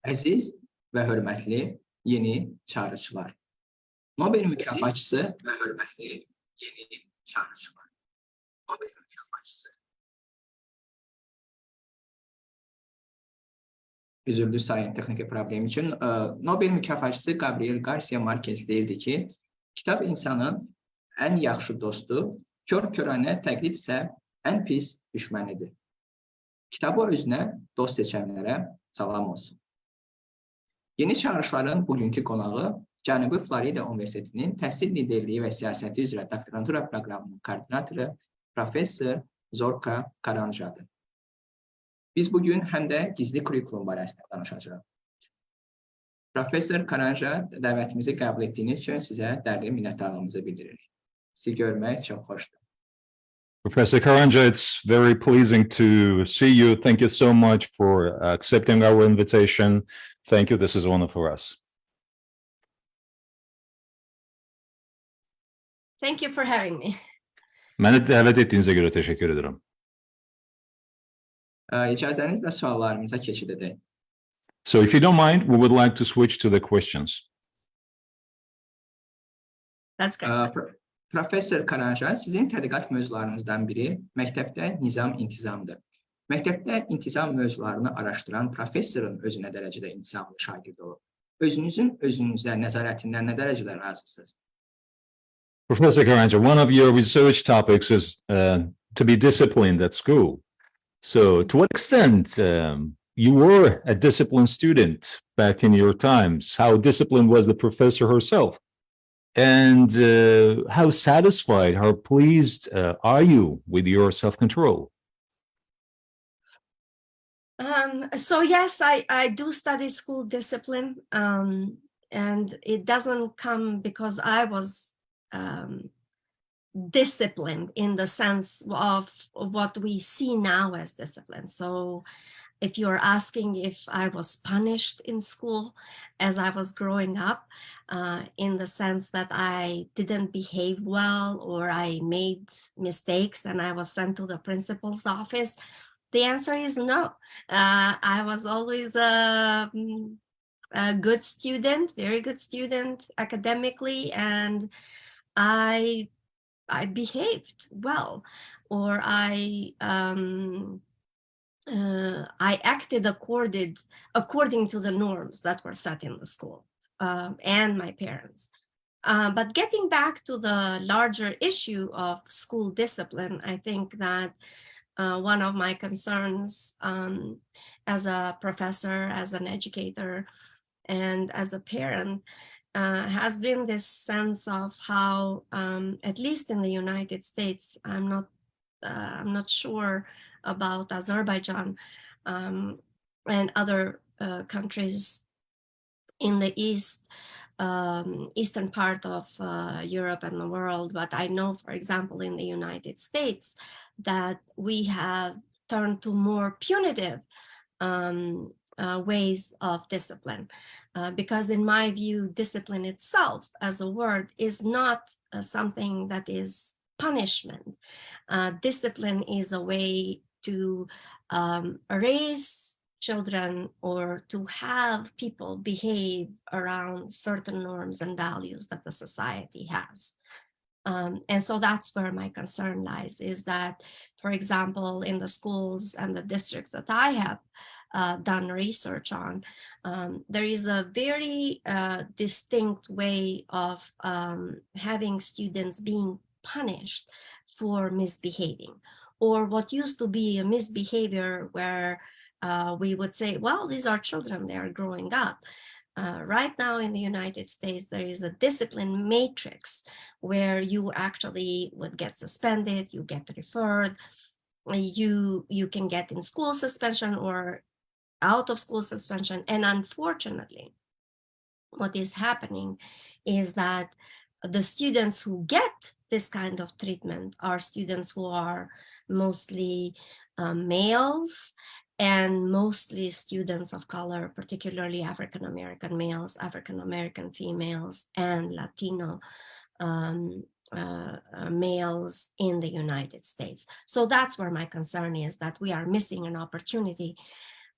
Əziz və hörmətli yeni çağırışlar. Nobel mükafatçısı və hörmətli yeni çağırışlar. Nobel mükafatçısı. Üzüldü sayın texniki problem üçün. Nobel mükafatçısı Gabriel Garcia Marquez deyirdi ki, kitab insanın ən yaxşı dostu, kör-körənə təqlid isə ən pis düşmənidir. Kitabı özünə dost seçənlərə salam olsun. Yeni çağırışların bugünkü qonağı Cənubi Florida Universitetinin təhsil liderliyi və siyasəti üzrə doktorantura proqramının koordinatoru professor Zorka Karanxhadır. Biz bugün həm də gizli kurikulum barəsində danışacağıq. Professor Karanxha dəvətimizi qəbul etdiyiniz üçün sizə dərin minnətdarlığımızı bildiririk. Sizi görmək çox xoşdur. Professor Karanxha, it's very pleasing to see you. Thank you so much for accepting our invitation. Thank you. This is honor for us. Thank you for having me. Məni dəvət etdiyinizə görə təşəkkür edirəm. İcazənizlə suallarımıza keçid edək. So if you don't mind, we would like to switch to the questions. That's great. Professor Karanxha, sizin tədqiqat mövzularınızdan biri məktəbdə nizam-intizamdır. Məktəbdə intizam mövzularını araşdıran professorun özü nə dərəcədə intizamlı şagird olub? Özünüzün özünüzə nəzarətindən nə dərəcədə razısınız? Professor Karanxha, one of your research topics is to be disciplined at school. So to what extent you were a disciplined student back in your times? How disciplined was the professor herself? And how satisfied, how pleased are you with your self-control? So yes, I do study school discipline, and it doesn't come because I was disciplined in the sense of what we see now as discipline. So if you're asking if I was punished in school as I was growing up, in the sense that I didn't behave well or I made mistakes and I was sent to the principal's office, the answer is no. I was always a good student, very good student academically, and I behaved well, or I acted according to the norms that were set in the school and my parents. But getting back to the larger issue of school discipline, I think that one of my concerns as a professor, as an educator, and as a parent has been this sense of how, at least in the United States, I'm not sure about Azerbaijan and other countries in the eastern part of Europe and the world, but I know, for example, in the United States, that we have turned to more punitive ways of discipline, because in my view, discipline itself as a word is not something that is punishment. Discipline is a way to raise children or to have people behave around certain norms and values that the society has. And so that's where my concern lies, is that, for example, in the schools and the districts that I have done research on, there is a very distinct way of having students being punished for misbehaving, or what used to be a misbehavior where we would say, well, these are children, they are growing up. Right now in the United States, there is a discipline matrix where you actually would get suspended, you get referred, you can get in school suspension or out of school suspension. And unfortunately, what is happening is that the students who get this kind of treatment are students who are mostly males, and mostly students of color, particularly African-American males, African-American females, and Latino males in the United States. So that's where my concern is, that we are missing an opportunity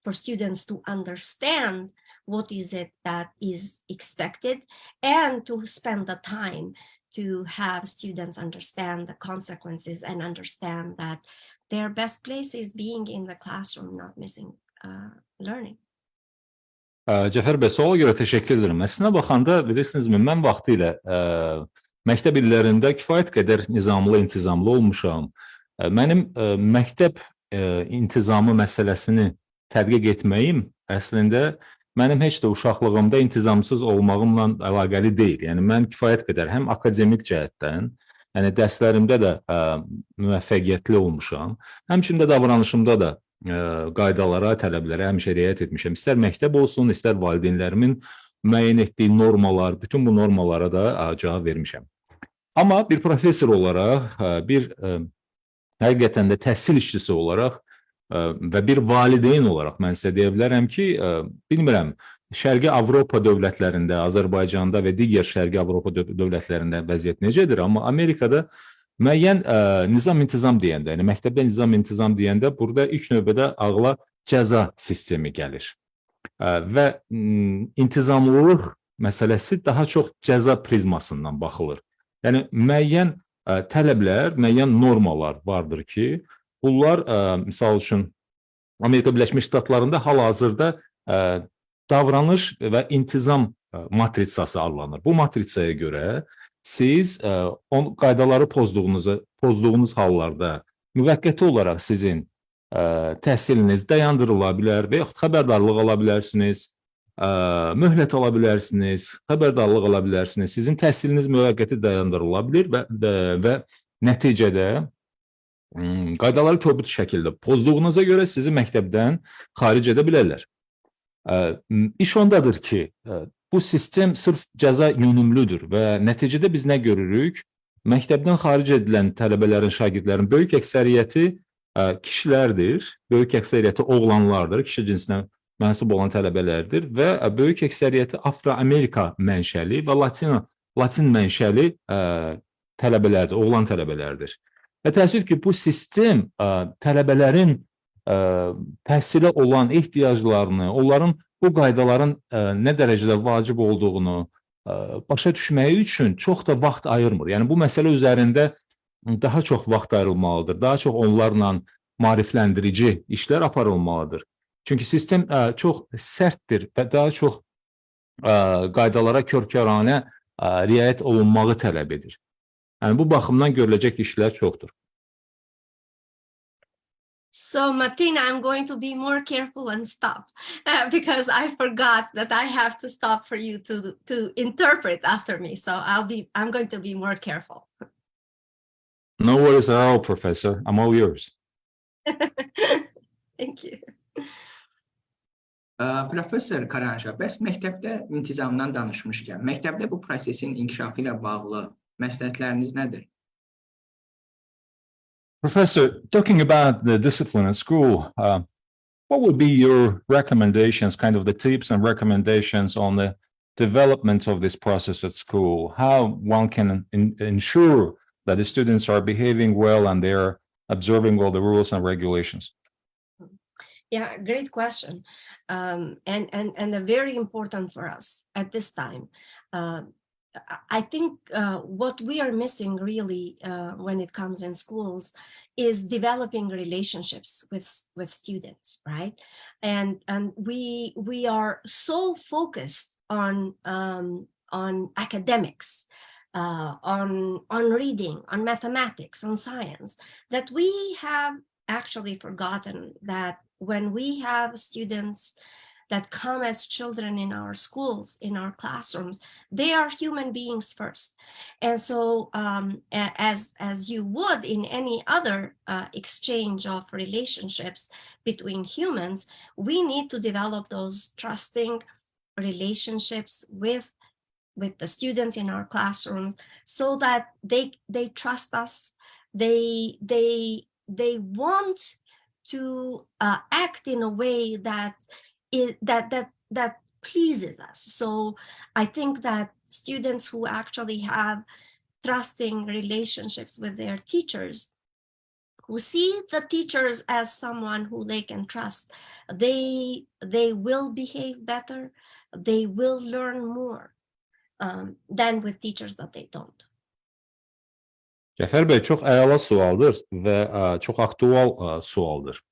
for students to understand what is it that is expected, and to spend the time to have students understand the consequences and understand that their best place is being in the classroom, not missing learning. Cəfər bəy, suala görə təşəkkür edirəm. Əslində baxanda, bilirsinizmi, mən vaxtilə məktəb illərində kifayət qədər nizamlı, intizamlı olmuşam. Mənim məktəb intizamı məsələsini tədqiq etməyim əslində mənim heç də uşaqlığımda intizamsız olmağımla əlaqəli deyil. Yəni mən kifayət qədər həm akademik cəhətdən, yəni dərslərimdə də müvəffəqiyyətli olmuşam, həmçinin də davranışımda da qaydalara, tələblərə həmişə riayət etmişəm. İstər məktəb olsun, istər valideynlərimin müəyyən etdiyi normalar, bütün bu normalara da cavab vermişəm. Amma bir professor olaraq, bir həqiqətən də təhsil işçisi olaraq və bir valideyn olaraq mən sizə deyə bilərəm ki, bilmirəm, Şərqi Avropa dövlətlərində, Azərbaycanda və digər Şərqi Avropa dövlətlərində vəziyyət necədir? Amma Amerikada müəyyən nizam-intizam deyəndə, yəni məktəbdə nizam-intizam deyəndə burada ilk növbədə ağla cəza sistemi gəlir. Və intizamlılıq məsələsi daha çox cəza prizmasından baxılır. Yəni müəyyən tələblər, müəyyən normalar vardır ki, bunlar misal üçün Amerika Birləşmiş Ştatlarında hal-hazırda davranış və intizam matritsası adlanır. Bu matritsaya görə siz qaydaları pozduğunuz hallarda müvəqqəti olaraq sizin təhsiliniz dayandırıla bilər və yaxud xəbərdarlıq ala bilərsiniz, möhlət ala bilərsiniz, xəbərdarlıq ala bilərsiniz. Sizin təhsiliniz müvəqqəti dayandırıla bilir və nəticədə qaydaları kobud şəkildə pozduğunuza görə sizi məktəbdən xaric edə bilərlər. İş ondadır ki, bu sistem sırf cəza yönümlüdür və nəticədə biz nə görürük? Məktəbdən xaric edilən tələbələrin, şagirdlərin böyük əksəriyyəti kişilərdir, böyük əksəriyyəti oğlanlardır, kişi cinsinə mənsub olan tələbələrdir və böyük əksəriyyəti Afro-Amerika mənşəli və Latin mənşəli tələbələrdir, oğlan tələbələrdir. Və təəssüf ki, bu sistem tələbələrin təhsilə olan ehtiyaclarını, onların bu qaydaların nə dərəcədə vacib olduğunu başa düşməyi üçün çox da vaxt ayırmır. Yəni bu məsələ üzərində daha çox vaxt ayrılmalıdır, daha çox onlarla maarifləndirici işlər aparılmalıdır. Çünki sistem çox sərtdir və daha çox qaydalara körkəranə riayət olunmağı tələb edir. Yəni bu baxımdan görüləcək işlər çoxdur. So, Martina, I'm going to be more careful and stop because I forgot that I have to stop for you to interpret after me. So I'm going to be more careful. No worries at all, Professor. I'm all yours. Thank you. Professor Karanxha, bəs məktəbdə intizamdan danışmışkən, məktəbdə bu prosesin inkişafı ilə bağlı məsləhətləriniz nədir? Professor, talking about the discipline at school, what would be your recommendations, kind of the tips and recommendations on the development of this process at school? How one can ensure that the students are behaving well and they're observing all the rules and regulations? Yeah, great question. And very important for us at this time. I think what we are missing really when it comes in schools is developing relationships with students, right? And we are so focused on academics, on reading, on mathematics, on science, that we have actually forgotten that when we have students that come as children in our schools, in our classrooms, they are human beings first. And so as you would in any other exchange of relationships between humans, we need to develop those trusting relationships with the students in our classrooms so that they trust us, they want to act in a way that pleases us. So I think that students who actually have trusting relationships with their teachers, who see the teachers as someone who they can trust, they will behave better, they will learn more than with teachers that they don't. Cəfər bəy, çox əla sualdır və çox aktual sualdır.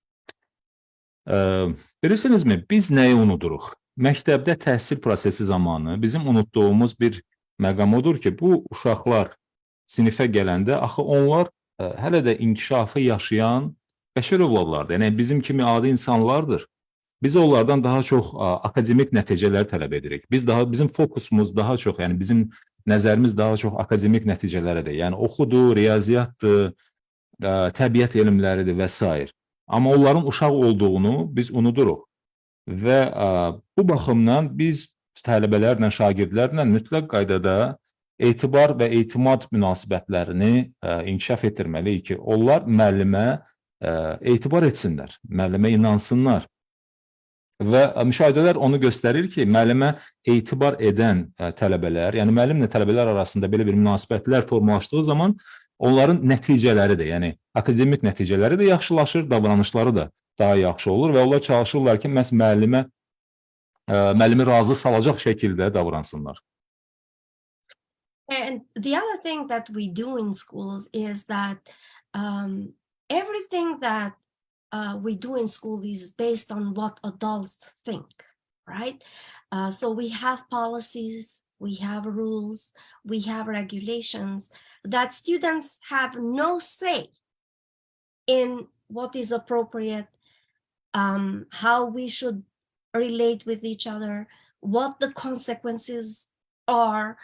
Bilirsinizmi, biz nəyi unuduruq? Məktəbdə təhsil prosesi zamanı bizim unutduğumuz bir məqam odur ki, bu uşaqlar sinifə gələndə axı onlar hələ də inkişafı yaşayan bəşər övladlardır. Yəni bizim kimi adi insanlardır. Biz onlardan daha çox akademik nəticələr tələb edirik. Bizim fokusumuz daha çox, yəni bizim nəzərimiz daha çox akademik nəticələrədir. Yəni oxudur, riyaziyyatdır, təbiət elmləridir və s. Amma onların uşaq olduğunu biz unuduruq. Və bu baxımdan biz tələbələrlə, şagirdlərlə mütləq qaydada etibar və etimad münasibətlərini inkişaf etdirməliyik ki, onlar müəllimə etibar etsinlər, müəllimə inansınlar. Və müşahidələr onu göstərir ki, müəllimə etibar edən tələbələr, yəni müəllimlə tələbələr arasında belə bir münasibətlər formalaşdığı zaman onların nəticələri də, yəni akademik nəticələri də yaxşılaşır, davranışları da daha yaxşı olur və onlar çalışırlar ki, məhz müəllimi razı salacaq şəkildə davransınlar. And the other thing that we do in schools is that everything that we do in school is based on what adults think, right? So we have policies, we have rules, we have regulations that students have no say in what is appropriate, how we should relate with each other, what the consequences are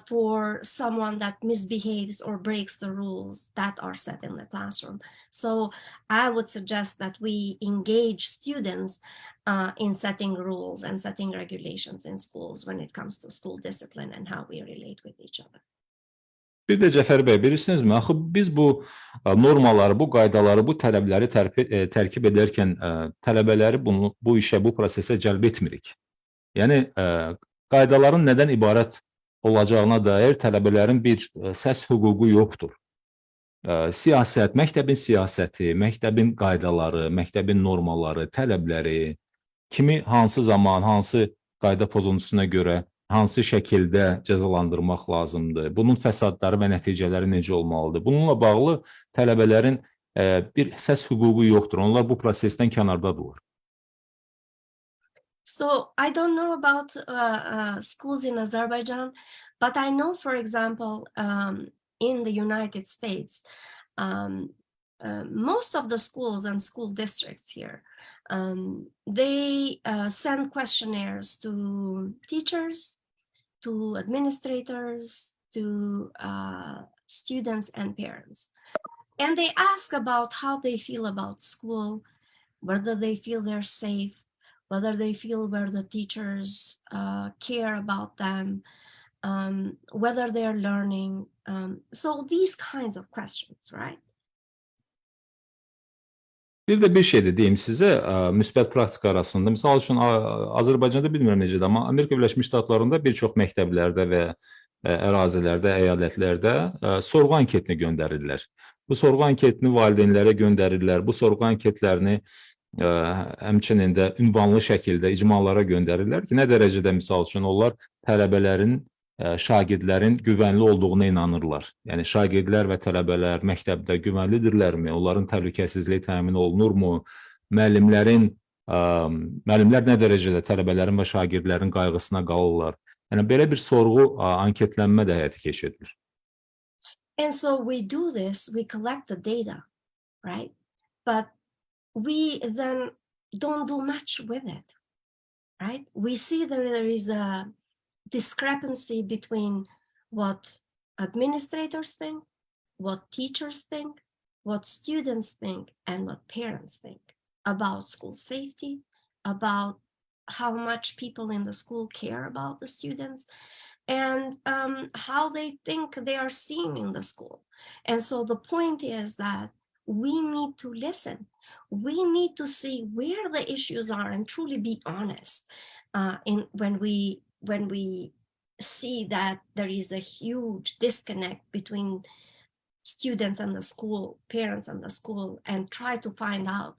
for someone that misbehaves or breaks the rules that are set in the classroom. So I would suggest that we engage students in setting rules and setting regulations in schools when it comes to school discipline and how we relate with each other. Bir də Cəfər bəy, bilirsinizmi, axı biz bu normaları, bu qaydaları, bu tələbləri tərkib edərkən tələbələri bu işə, bu prosesə cəlb etmirik. Yəni, qaydaların nədən ibarət olacağına dair tələbələrin bir səs hüququ yoxdur. Siyasət, məktəbin siyasəti, məktəbin qaydaları, məktəbin normaları, tələbləri, kimi hansı zaman, hansı qayda pozuntusuna görə, hansı şəkildə cəzalandırmaq lazımdır, bunun fəsadları və nəticələri necə olmalıdır. Bununla bağlı tələbələrin bir səs hüququ yoxdur. Onlar bu prosesdən kənardadırlar. So I don't know about schools in Azerbaijan, but I know, for example, in the United States, most of the schools and school districts here, they send questionnaires to teachers, to administrators, to students and parents. And they ask about how they feel about school, whether they feel they're safe, whether they feel where the teachers care about them, whether they're learning. So these kinds of questions, right? Bir də bir şey də deyim sizə, müsbət praktika arasında. Misal üçün, Azərbaycanda bilmirəm necədir, amma Amerika Birləşmiş Ştatlarında bir çox məktəblərdə və ərazilərdə, əyalətlərdə sorğu anketini göndərirlər. Bu sorğu anketini valideynlərə göndərirlər. Bu sorğu anketlərini həmçinin də ünvanlı şəkildə icmalara göndərirlər ki, nə dərəcədə misal üçün onlar tələbələrin, şagirdlərin güvənli olduğuna inanırlar. Yəni, şagirdlər və tələbələr məktəbdə güvənlidirlərmi? Onların təhlükəsizliyi təmin olunurmu? Müəllimlər nə dərəcədə tələbələrin və şagirdlərin qayğısına qalırlar? Yəni, belə bir sorğu, anketlənmə də həyata keçirilir. And so we do this, we collect the data, right? But we then don't do much with it, right? We see there is a discrepancy between what administrators think, what teachers think, what students think, and what parents think about school safety, about how much people in the school care about the students, and how they think they are seen in the school. And so the point is that we need to listen. We need to see where the issues are and truly be honest when we see that there is a huge disconnect between students and the school, parents and the school, and try to find out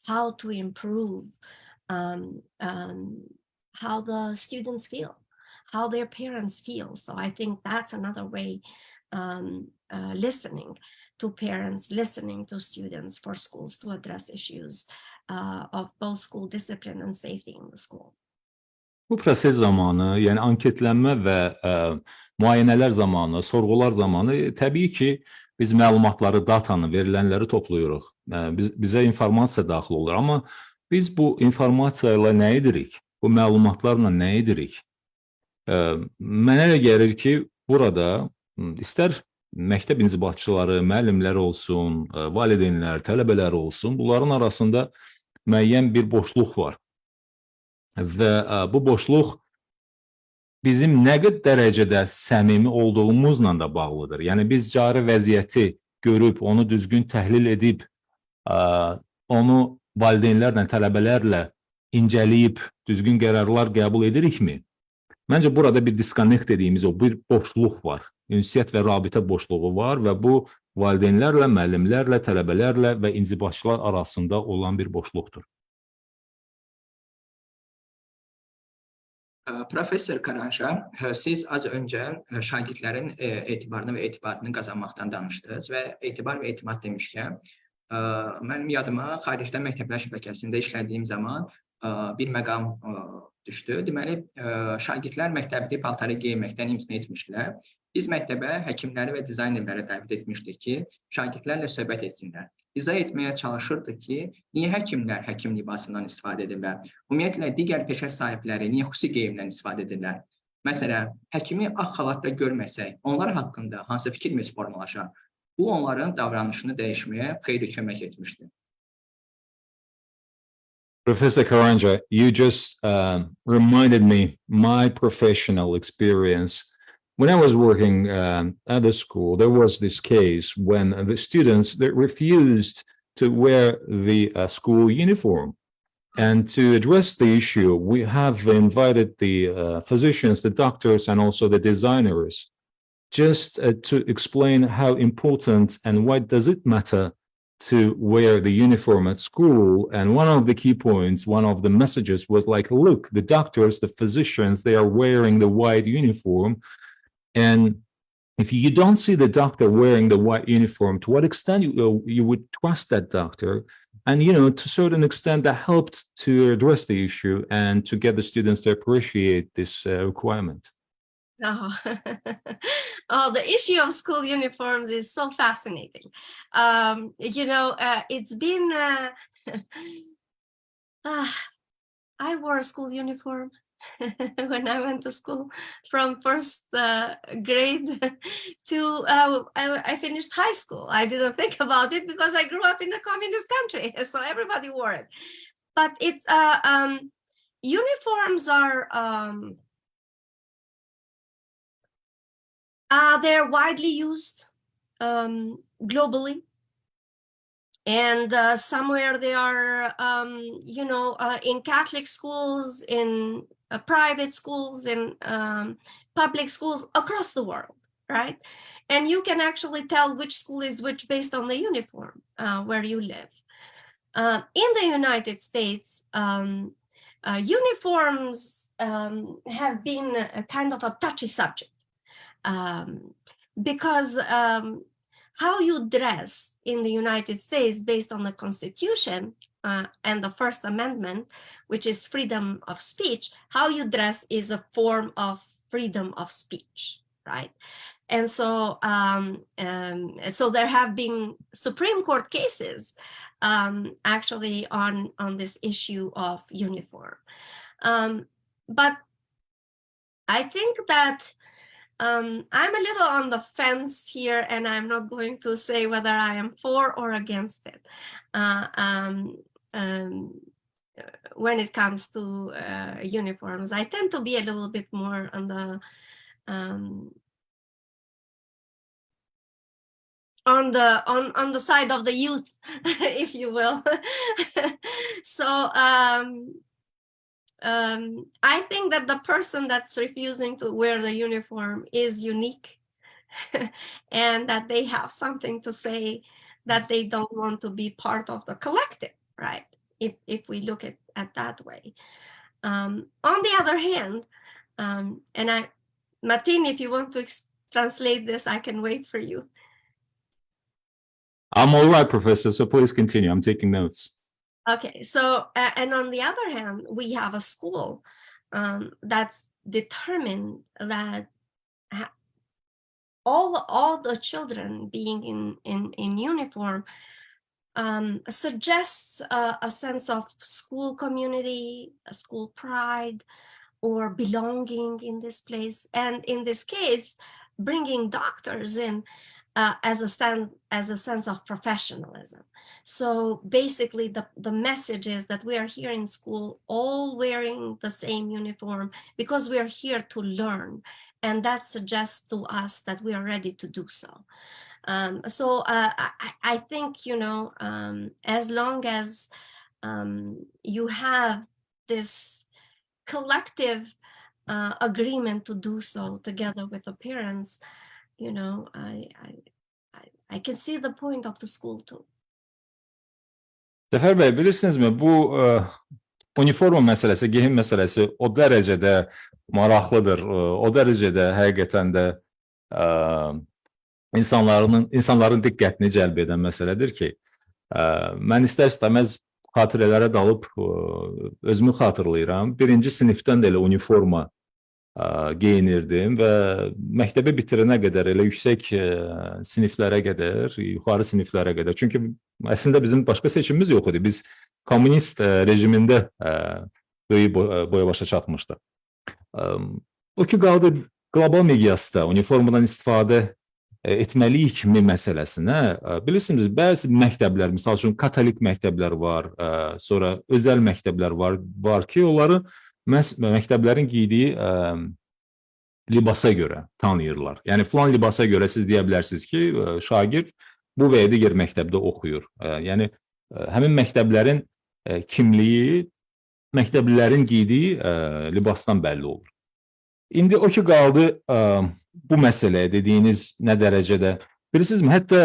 how to improve how the students feel, how their parents feel. So I think that's another way, listening to parents, listening to students, for schools to address issues of both school discipline and safety in the school. Bu proses zamanı, yəni anketlənmə və müayinələr zamanı, sorğular zamanı təbii ki, biz məlumatları, datanı, verilənləri toplayırıq. Bizə informasiya daxil olur. Amma biz bu informasiya ilə nə edirik? Bu məlumatlarla nə edirik? Mənə elə gəlir ki, burada istər məktəb inzibatçıları, müəllimlər olsun, valideynlər, tələbələr olsun, bunların arasında müəyyən bir boşluq var. Və bu boşluq bizim nə qədər dərəcədə səmimi olduğumuzla da bağlıdır. Yəni biz cari vəziyyəti görüb, onu düzgün təhlil edib, onu valideynlərlə, tələbələrlə incələyib, düzgün qərarlar qəbul edirikmi? Məncə burada bir disconnect dediyimiz o bir boşluq var. Ünsiyyət və rabitə boşluğu var və bu valideynlərlə, müəllimlərlə, tələbələrlə və inzibatçılar arasında olan bir boşluqdur. Professor Karanxha, siz az öncə şagirdlərin etibarını və etimadını qazanmaqdan danışdınız və etibar və etimad demişkən, mənim yadıma xaricdə məktəblər şəbəkəsində işlədiyim zaman bir məqam düşdü. Deməli, şagirdlər məktəbli paltarı geyməkdən imtina etmişdilər. Biz məktəbə həkimləri və dizaynerləri dəvət etmişdik ki, şagirdlərlə söhbət etsinlər. İzah etməyə çalışırdıq ki, niyə həkimlər həkim libasından istifadə edirlər? Ümumiyyətlə, digər peşə sahibləri niyə xüsusi geyimdən istifadə edirlər? Məsələn, həkimi ağ xalatda görməsək, onlar haqqında hansı fikrimiz formalaşar? Bu, onların davranışını dəyişməyə xeyli kömək etmişdir. Professor Karanxha, you just reminded me my professional experience. When I was working at a school, there was this case when the students that refused to wear the school uniform. And to address the issue, we have invited the physicians, the doctors, and also the designers just to explain how important and why does it matter to wear the uniform at school. And one of the key points, one of the messages was like, look, the doctors, the physicians, they are wearing the white uniform. And if you don't see the doctor wearing the white uniform, to what extent you would trust that doctor? And, you know, to a certain extent, that helped to address the issue and to get the students to appreciate this requirement. Oh. Oh, the issue of school uniforms is so fascinating. You know, it's been, I wore a school uniform when I went to school from first grade to I finished high school. I didn't think about it because I grew up in a communist country, so everybody wore it. But it's uniforms are they're widely used globally. And somewhere they are, you know, in Catholic schools, in private schools, in public schools across the world, right? And you can actually tell which school is which based on the uniform where you live. In the United States, uniforms have been a kind of a touchy subject because how you dress in the United States based on the Constitution and the First Amendment, which is freedom of speech, how you dress is a form of freedom of speech, right? And so, so there have been Supreme Court cases actually on this issue of uniform. But I think that I'm a little on the fence here, and I'm not going to say whether I am for or against it when it comes to uniforms. I tend to be a little bit more on the side of the youth, if you will. So I think that the person that's refusing to wear the uniform is unique and that they have something to say, that they don't want to be part of the collective, right? If we look at that way. On the other hand, Martin, if you want to translate this, I can wait for you. I'm all right, Professor, so please continue. I'm taking notes. Okay, so, and on the other hand, we have a school that's determined that all the children being in uniform suggests a sense of school community, a school pride, or belonging in this place. And in this case, bringing doctors in as a sense of professionalism. So basically, the message is that we are here in school, all wearing the same uniform, because we are here to learn, and that suggests to us that we are ready to do so. I think, you know, as long as you have this collective agreement to do so together with the parents, you know, I can see the point of the school too. Cəfər bəy, bilirsinizmi, bu uniforma məsələsi, geyim məsələsi o dərəcədə maraqlıdır, o dərəcədə həqiqətən də insanların diqqətini cəlb edən məsələdir ki, mən istər-istəməz xatirələrə dalıb özümü xatırlayıram. Birinci sinifdən də elə uniforma geyinirdim və məktəbi bitirənə qədər, elə yüksək siniflərə qədər, yuxarı siniflərə qədər. Çünki əslində bizim başqa seçimimiz yox idi. Biz komünist rejimində böyük boya başa çatmışdıq. O ki, qaldı qlobal miqyasda uniformadan istifadə etməliyik mi məsələsinə, bilirsiniz, bəzi məktəblər, misal üçün katolik məktəblər var, sonra özəl məktəblər var ki, onları məktəblərin giydiyi libasa görə tanıyırlar. Yəni, filan libasa görə siz deyə bilərsiniz ki, şagird bu və ya digər məktəbdə oxuyur. Yəni, həmin məktəblərin kimliyi məktəblilərin giydiyi libasdan bəlli olur. İndi o ki, qaldı bu məsələyə dediyiniz nə dərəcədə, bilirsinizmi, hətta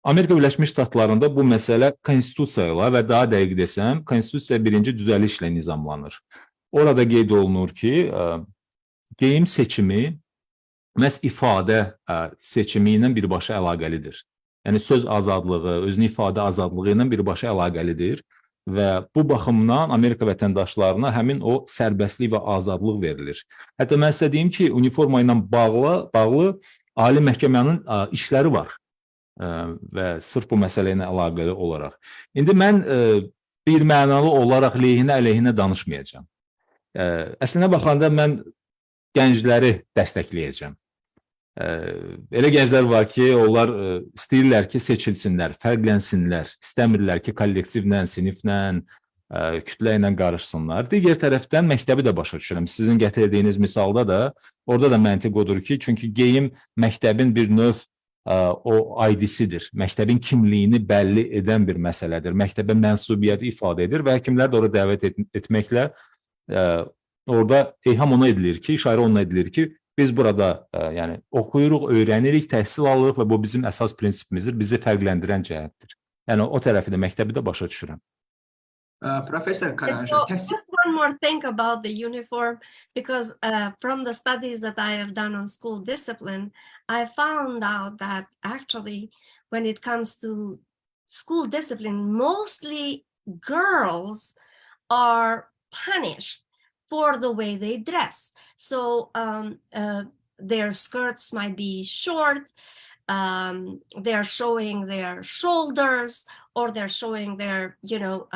Amerika Birləşmiş Ştatlarında bu məsələ konstitusiya ilə və daha dəqiq desəm, konstitusiya birinci düzəlişlə nizamlanır. Orada qeyd olunur ki, geyim seçimi məhz ifadə seçimi ilə birbaşa əlaqəlidir. Yəni, söz azadlığı, özünü ifadə azadlığı ilə birbaşa əlaqəlidir və bu baxımdan Amerika vətəndaşlarına həmin o sərbəstlik və azadlıq verilir. Hətta mən sizə deyim ki, uniforma ilə bağlı Ali Məhkəmənin işləri var və sırf bu məsələ ilə əlaqəli olaraq. İndi mən bir mənalı olaraq əleyhinə danışmayacağam. Əslində baxanda mən gəncləri dəstəkləyəcəm. Elə gənclər var ki, onlar istəyirlər ki, seçilsinlər, fərqlənsinlər, istəmirlər ki, kollektivlə, siniflə, kütlə ilə qarışsınlar. Digər tərəfdən məktəbi də başa düşürəm. Sizin gətirdiyiniz misalda da, orada da məntiq odur ki, çünki geyim məktəbin bir növ o ID-sidir. Məktəbin kimliyini bəlli edən bir məsələdir. Məktəbə mənsubiyyəti ifadə edir və həkimlər də orada dəvət etməklə orada eyham ona edilir ki, işarə ona edilir ki, biz burada yəni oxuyuruq, öyrənirik, təhsil alırıq və bu bizim əsas prinsipimizdir, bizi fərqləndirən cəhətdir. Yəni o tərəfi də məktəbi də başa düşürəm. Professor Karanxha, just one more thing about the uniform, because from the studies that I have done on school discipline, I found out that actually when it comes to school discipline, mostly girls are punished for the way they dress. So their skirts might be short, they're showing their shoulders, or they're showing their, you know,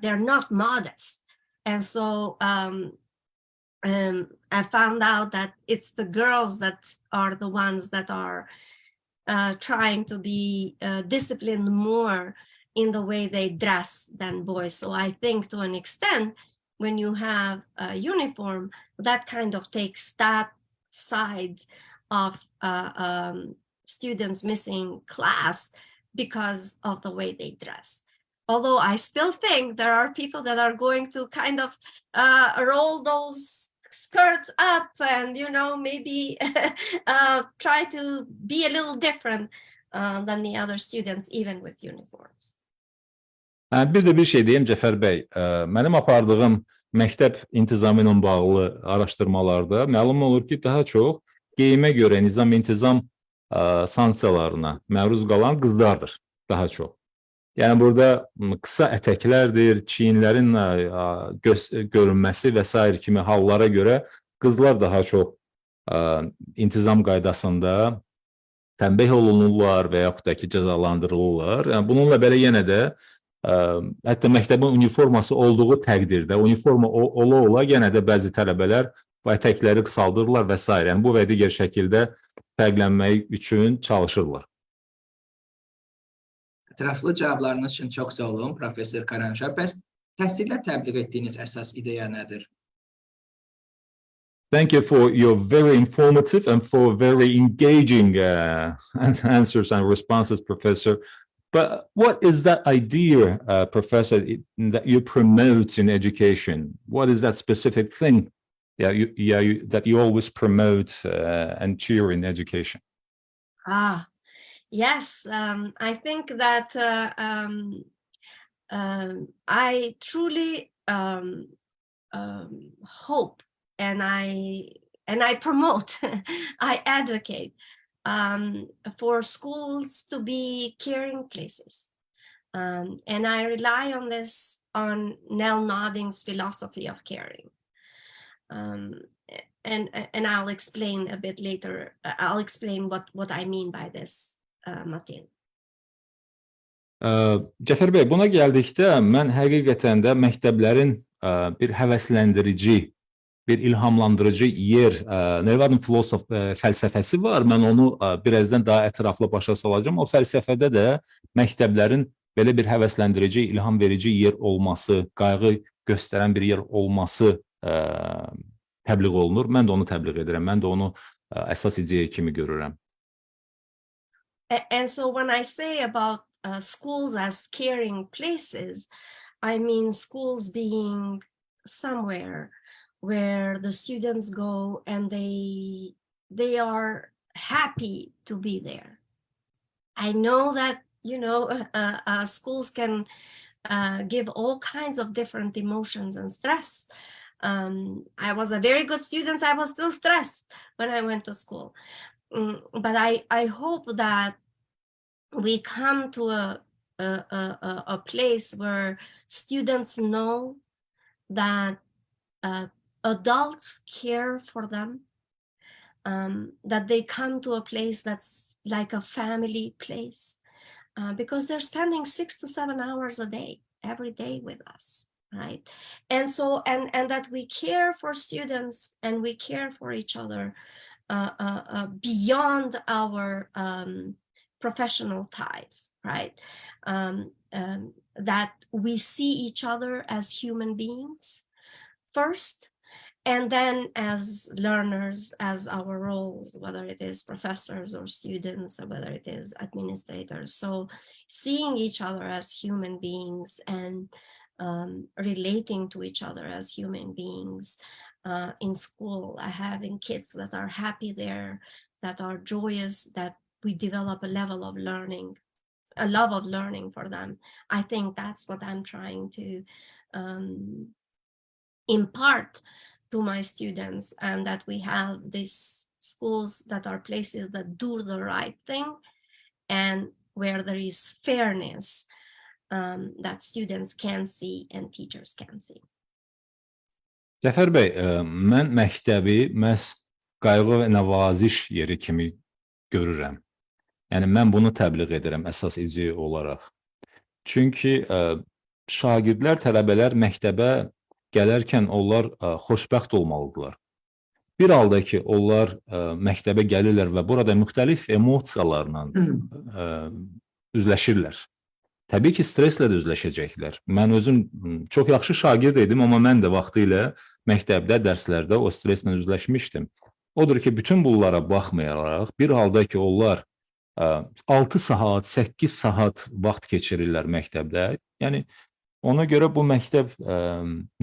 they're not modest. And so I found out that it's the girls that are the ones that are trying to be disciplined more in the way they dress than boys. So I think to an extent, when you have a uniform, that kind of takes that side of students missing class because of the way they dress. Although I still think there are people that are going to kind of roll those skirts up and, you know, maybe try to be a little different than the other students, even with uniforms. Bir də bir şey deyim Cəfər bəy, mənim apardığım məktəb intizamı ilə bağlı araşdırmalarda məlum olur ki, daha çox geyimə görə nizam-intizam sanksiyalarına məruz qalan qızlardır daha çox. Yəni burada qısa ətəklərdir, çiyinlərin görünməsi və s. kimi hallara görə qızlar daha çox intizam qaydasında tənbih olunurlar və yaxud da ki, cəzalandırılırlar. Yəni, bununla belə yenə də hətta məktəbin uniforması olduğu təqdirdə, uniforma ola yenə də bəzi tələbələr bu ətəkləri qısaldırırlar və s. Yəni, bu və digər şəkildə fərqlənmək üçün çalışırlar. Ətraflı cavablarınız üçün çox sağ olun, Professor Karanxha. Bəs təhsildə təbliğ etdiyiniz əsas ideya nədir? Thank you for your very informative and for very engaging answers and responses, Professor. But what is that idea, Professor, that you promote in education? What is that specific thing that you always promote and cheer in education? Yes, I think that I truly hope and I promote, I advocate for schools to be caring places. And I rely on this, on Nell Nodding's philosophy of caring. And I'll explain a bit later, I'll explain what I mean by this, Martin. Cəfər bəy, buna gəldikdə mən həqiqətən də məktəblərin bir həvəsləndirici, bir ilhamlandırıcı yer, Nevadın filosof fəlsəfəsi var. Mən onu birazdan daha ətraflı başa salacağım. O fəlsəfədə də məktəblərin belə bir həvəsləndirici, ilham verici yer olması, qayğı göstərən bir yer olması təbliğ olunur. Mən də onu təbliğ edirəm. Mən də onu əsas ideya kimi görürəm. And so when I say about schools as caring places, I mean schools being somewhere where the students go and they are happy to be there. I know that, you know, schools can give all kinds of different emotions and stress. I was a very good student. I was still stressed when I went to school. But I hope that we come to a place where students know that adults care for them, that they come to a place that's like a family place, because they're spending 6 to 7 hours a day, every day with us, right? And so, and that we care for students and we care for each other beyond our professional ties, right? That we see each other as human beings first, and then as learners, as our roles, whether it is professors or students, or whether it is administrators. So seeing each other as human beings and relating to each other as human beings in school, having kids that are happy there, that are joyous, that we develop a level of learning, a love of learning for them. I think that's what I'm trying to impart to my students, and that we have these schools that are places that do the right thing and where there is fairness that students can see and teachers can see. Cəfər bəy, mən məktəbi məhz qayğı və nəvaziş yeri kimi görürəm. Yəni, mən bunu təbliğ edirəm əsas ideya olaraq. Çünki şagirdlər, tələbələr məktəbə gələrkən onlar xoşbəxt olmalıdırlar. Bir halda ki, onlar məktəbə gəlirlər və burada müxtəlif emosiyalarla üzləşirlər. Təbii ki, streslə də üzləşəcəklər. Mən özüm çox yaxşı şagird idim, amma mən də vaxtı ilə məktəbdə, dərslərdə o streslə üzləşmişdim. Odur ki, bütün bunlara baxmayaraq, bir halda ki, onlar 6 saat, 8 saat vaxt keçirirlər məktəbdə. Yəni, Ona görə bu məktəb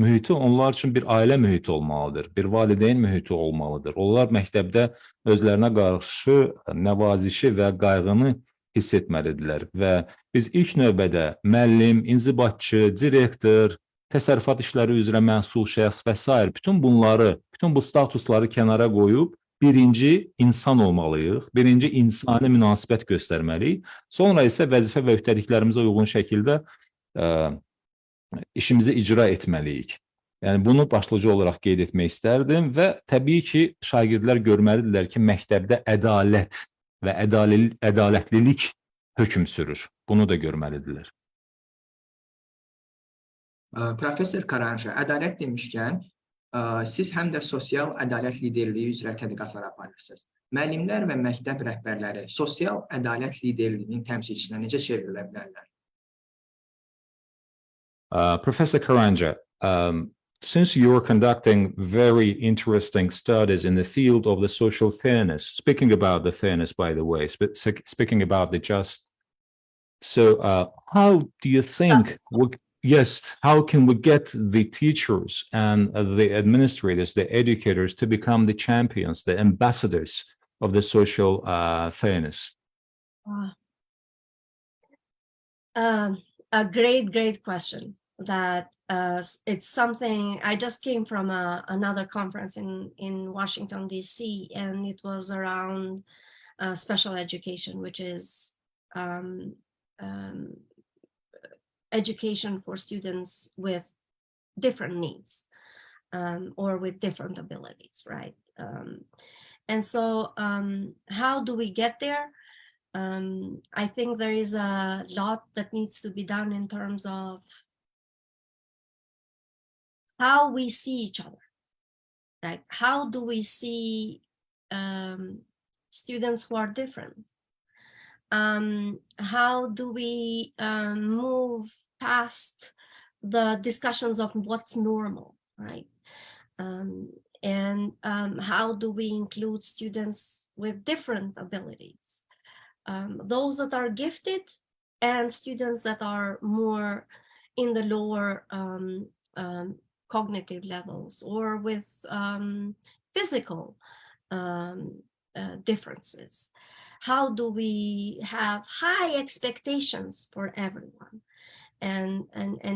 mühiti onlar üçün bir ailə mühiti olmalıdır, bir valideyn mühiti olmalıdır. Onlar məktəbdə özlərinə qarşı nəvazişi və qayğını hiss etməlidirlər və biz ilk növbədə müəllim, inzibatçı, direktor, təsərrüfat işləri üzrə məsul şəxs və s. bütün bunları, bütün bu statusları kənara qoyub birinci insan olmalıyıq, birinci insani münasibət göstərməliyik. Sonra isə vəzifə və öhdəliklərimizə uyğun şəkildə işimizi icra etməliyik. Yəni bunu başlıca olaraq qeyd etmək istərdim və təbii ki, şagirdlər görməlidirlər ki, məktəbdə ədalət və ədalətlilik hökm sürür. Bunu da görməlidirlər. Professor Karanxha, ədalət demişkən, siz həm də sosial ədalət liderliyi üzrə tədqiqatlar aparırsınız. Müəllimlər və məktəb rəhbərləri sosial ədalət liderliyinin təmsilçisinə necə çevrilə bilərlər? Professor Karanxha, since you're conducting very interesting studies in the field of the social fairness, speaking about the fairness, by the way, speaking about the just, so how do you think, how can we get the teachers and the administrators, the educators to become the champions, the ambassadors of the social fairness? A great question. That it's something I just came from another conference in Washington, D.C., and it was around special education, which is education for students with different needs or with different abilities, right? And so how do we get there? I think there is a lot that needs to be done in terms of how we see each other. Like, how do we see students who are different? How do we move past the discussions of what's normal, right? And how do we include students with different abilities? Those that are gifted and students that are more in the lower cognitive levels or with physical differences. How do we have high expectations for everyone? And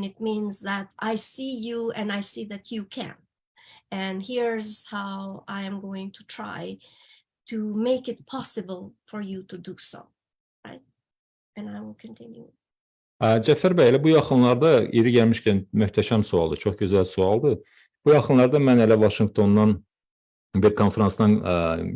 it means that I see you and I see that you can. And here's how I am going to try to make it possible for you to do so, right? And I will continue. Cəfər bəy, elə bu yaxınlarda yeri gəlmişkən möhtəşəm sualdır, çox gözəl sualdır. Bu yaxınlarda mən elə Vaşinqtondan bir konferansdan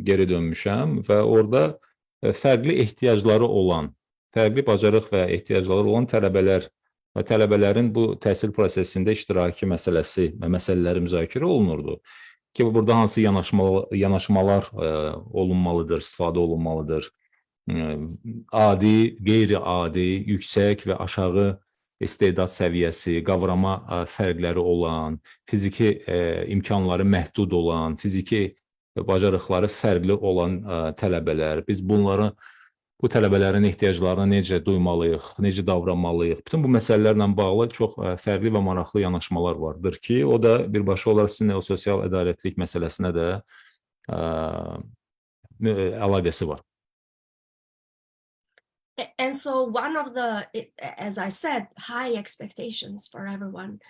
geri dönmüşəm və orada fərqli ehtiyacları olan, fərqli bacarıq və ehtiyacları olan tələbələr və tələbələrin bu təhsil prosesində iştiraki məsələsi və məsələləri müzakirə olunurdu. Ki, burada hansı yanaşmalar olunmalıdır, istifadə olunmalıdır. Adi, qeyri-adi, yüksək və aşağı istedad səviyyəsi, qavrama fərqləri olan, fiziki imkanları məhdud olan, fiziki bacarıqları fərqli olan tələbələr. Biz bunları, bu tələbələrin ehtiyaclarına necə duymalıyıq, necə davranmalıyıq? Bütün bu məsələlərlə bağlı çox fərqli və maraqlı yanaşmalar vardır ki, o da birbaşa olaraq sizinlə o sosial ədalətlilik məsələsinə də əlaqəsi var. And so one of the, as I said, high expectations for everyone.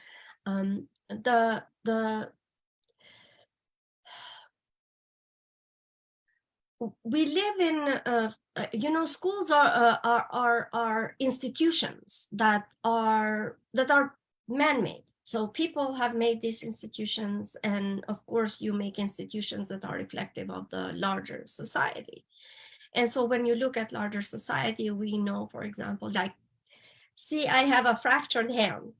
We live in, schools are institutions that are man-made. So people have made these institutions, and of course you make institutions that are reflective of the larger society. And so when you look at larger society, we know, for example, like, see, I have a fractured hand.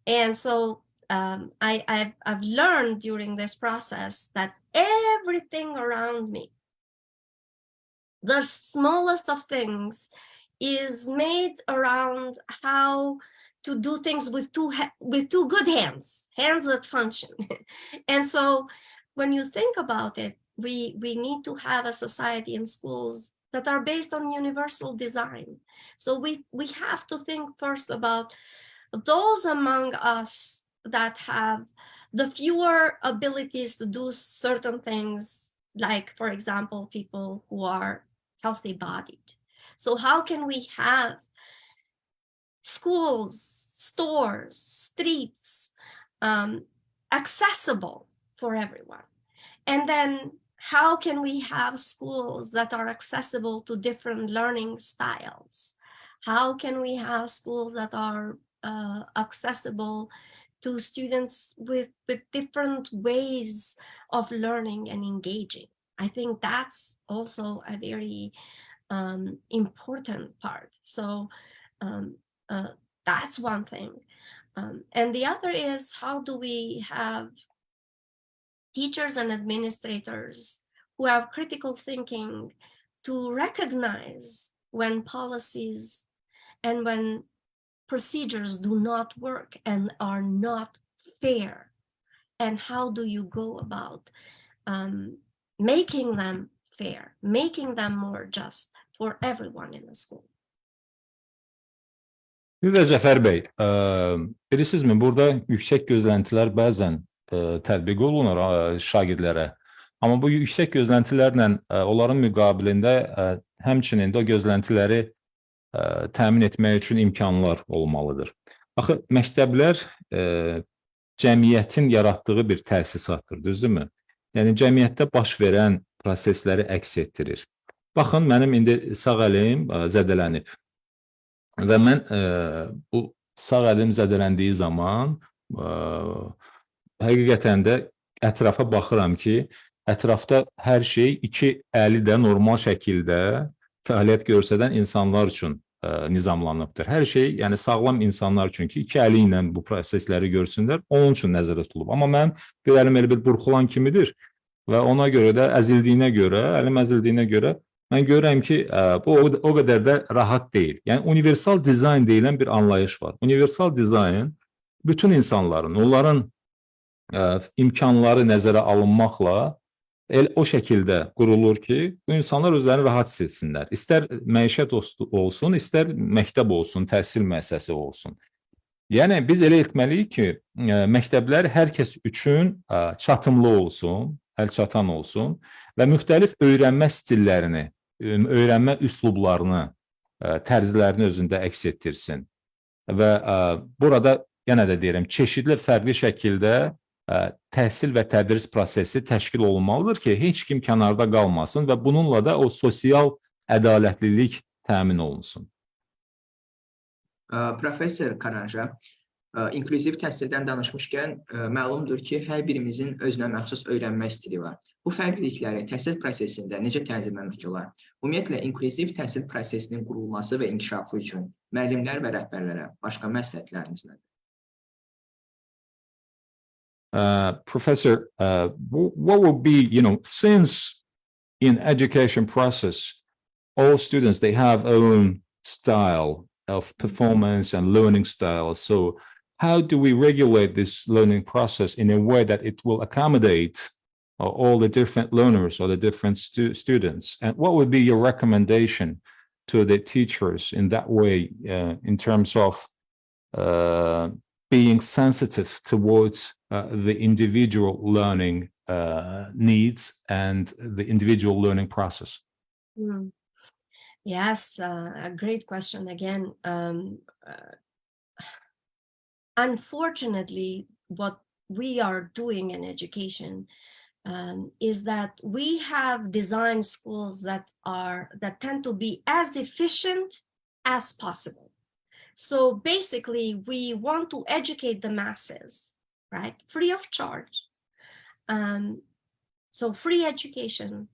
And so I've learned during this process that everything around me, the smallest of things, is made around how to do things with two good hands that function. And so when you think about it, we need to have a society and schools that are based on universal design. So we have to think first about those among us that have the fewer abilities to do certain things, like, for example, people who are healthy-bodied. So how can we have schools, stores, streets accessible for everyone? And then how can we have schools that are accessible to different learning styles? How can we have schools that are accessible to students with different ways of learning and engaging? I think that's also a very important part. So that's one thing. And the other is, how do we have teachers and administrators who have critical thinking to recognize when policies and when procedures do not work and are not fair? And how do you go about making them fair, making them more just for everyone in the school? Bir də Cəfər bəy, bilirsinizmi, burada yüksək gözləntilər bəzən tətbiq olunur şagirdlərə. Amma bu yüksək gözləntilərlə onların müqabilində həmçinin də o gözləntiləri təmin etmək üçün imkanlar olmalıdır. Axı, məktəblər cəmiyyətin yaratdığı bir təsisatdır, düzdürmü? Yəni, cəmiyyətdə baş verən prosesləri əks etdirir. Baxın, mənim indi sağ əlim zədələnib. Və mən bu sağ əlim zədələndiyi zaman həqiqətən də ətrafa baxıram ki, ətrafda hər şey iki əli də normal şəkildə fəaliyyət göstərən insanlar üçün nizamlanıbdır. Hər şey, yəni sağlam insanlar üçün ki, iki əli ilə bu prosesləri görsünlər, onun üçün nəzərdə tutulub. Amma mən bir əlim elə bir burxulan kimidir və ona görə də əlim əzildiyinə görə mən görürəm ki, bu o qədər də rahat deyil. Yəni, universal dizayn deyilən bir anlayış var. Universal dizayn bütün insanların, onların imkanları nəzərə alınmaqla o şəkildə qurulur ki, bu insanlar özlərini rahat hiss etsinlər. İstər məişət olsun, istər məktəb olsun, təhsil müəssisəsi olsun. Yəni, biz elə etməliyik ki, məktəblər hər kəs üçün çatımlı olsun, əlçatan olsun və müxtəlif öyrənmə stillərini, öyrənmə üslublarını, tərzlərini özündə əks etdirsin. Və burada, yenə də deyirəm, çeşidli fərqli şəkildə təhsil və tədris prosesi təşkil olunmalıdır ki, heç kim kənarda qalmasın və bununla da o sosial ədalətlilik təmin olunsun. Professor Karanxha, inklüziv təhsildən danışmışkən, məlumdur ki, hər birimizin özünə məxsus öyrənmə stili var. Bu fərqlilikləri təhsil prosesində necə tənzimləmək olar? Ümumiyyətlə, inklüziv təhsil prosesinin qurulması və inkişafı üçün müəllimlər və rəhbərlərə başqa məsləhətləriniz nədir? Professor, what would be, since in education process, all students, they have own style of performance and learning style. So how do we regulate this learning process in a way that it will accommodate all the different learners or the different students? And what would be your recommendation to the teachers in that way, in terms of being sensitive towards the individual learning needs and the individual learning process? Yes, a great question again. Unfortunately, what we are doing in education is that we have designed schools that tend to be as efficient as possible. So basically, we want to educate the masses, right, free of charge. So free education,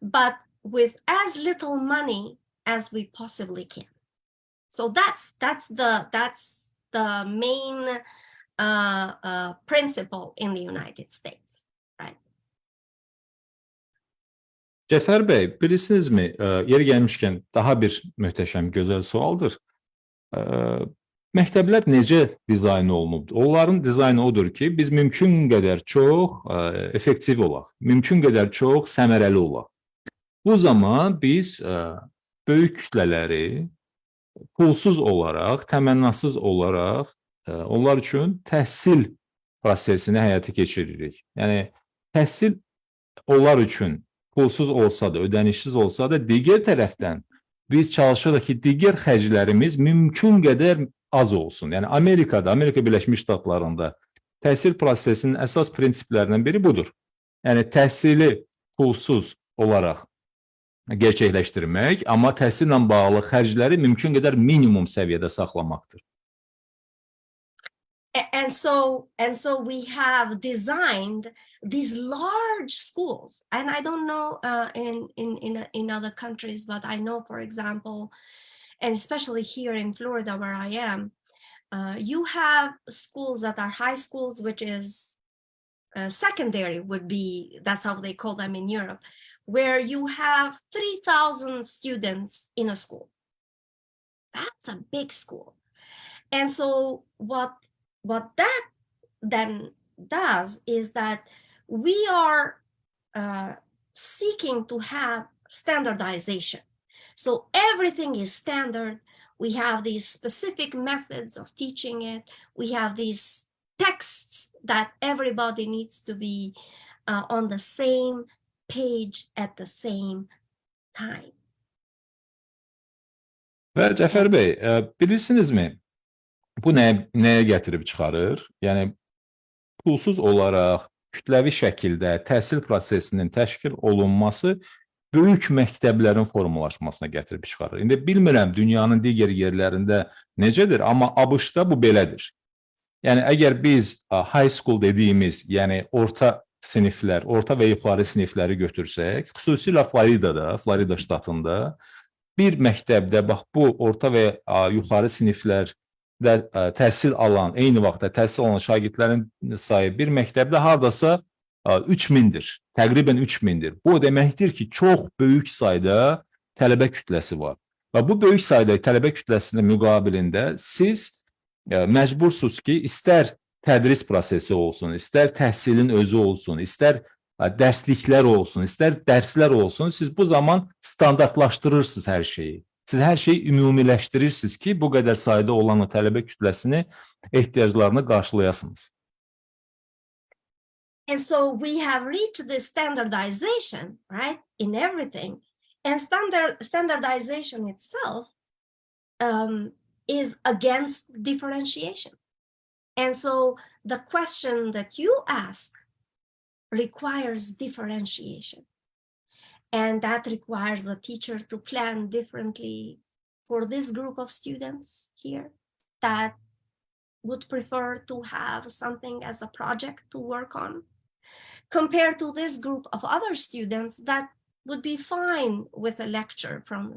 but with as little money as we possibly can. So that's the main principle in the United States, right? Cəfər bəy, bilirsinizmi, yeri gəlmişkən daha bir möhtəşəm, gözəl sualdır. Məktəblər necə dizayn olunubdur? Onların dizaynı odur ki, biz mümkün qədər çox effektiv olaq, mümkün qədər çox səmərəli olaq. Bu zaman biz böyük kütlələri pulsuz olaraq, təmənnasız olaraq onlar üçün təhsil prosesini həyata keçiririk. Yəni, təhsil onlar üçün pulsuz olsa da, ödənişsiz olsa da, digər tərəfdən biz çalışırıq ki, digər xərclərimiz mümkün qədər az olsun. Yəni, Amerika Birləşmiş Ştatlarında təhsil prosesinin əsas prinsiplərindən biri budur. Yəni, təhsili pulsuz olaraq gerçəkləşdirmək, amma təhsillə bağlı xərcləri mümkün qədər minimum səviyyədə saxlamaqdır. And so we have designed these large schools, and I don't know in other countries, but I know, for example, and especially here in Florida where I am, you have schools that are high schools, which is secondary would be, that's how they call them in Europe, where you have 3,000 students in a school. That's a big school. And so what that then does is that we are seeking to have standardization. So everything is standard. We have these specific methods of teaching it. We have these texts that everybody needs to be on the same page at the same time. Və Cəfər bəy, bilirsinizmi, bu nəyə gətirib çıxarır? Yəni, pulsuz olaraq, kütləvi şəkildə təhsil prosesinin təşkil olunması böyük məktəblərin formalaşmasına gətirib çıxarır. İndi bilmirəm, dünyanın digər yerlərində necədir, amma ABŞ-da bu belədir. Yəni, əgər biz high school dediyimiz, yəni orta siniflər, orta və yuxarı sinifləri götürsək, xüsusilə Florida ştatında bir məktəbdə, bax, bu orta və yuxarı siniflərdə təhsil alan, eyni vaxtda təhsil alan şagirdlərin sayı bir məktəbdə hardasa 3000-dir, təqribən 3000-dir. Bu deməkdir ki, çox böyük sayda tələbə kütləsi var. Və bu böyük sayda tələbə kütləsinin müqabilində siz məcbursunuz ki, istər tədris prosesi olsun, istər təhsilin özü olsun, istər dərsliklər olsun, istər dərslər olsun, siz bu zaman standartlaşdırırsınız hər şeyi. Siz hər şeyi ümumiləşdirirsiniz ki, bu qədər sayda olan o tələbə kütləsini, ehtiyaclarını qarşılayasınız. And so we have reached this standardization, right, in everything. And standardization itself is against differentiation. And so the question that you ask requires differentiation. And that requires the teacher to plan differently for this group of students here that would prefer to have something as a project to work on, compared to this group of other students that would be fine with a lecture from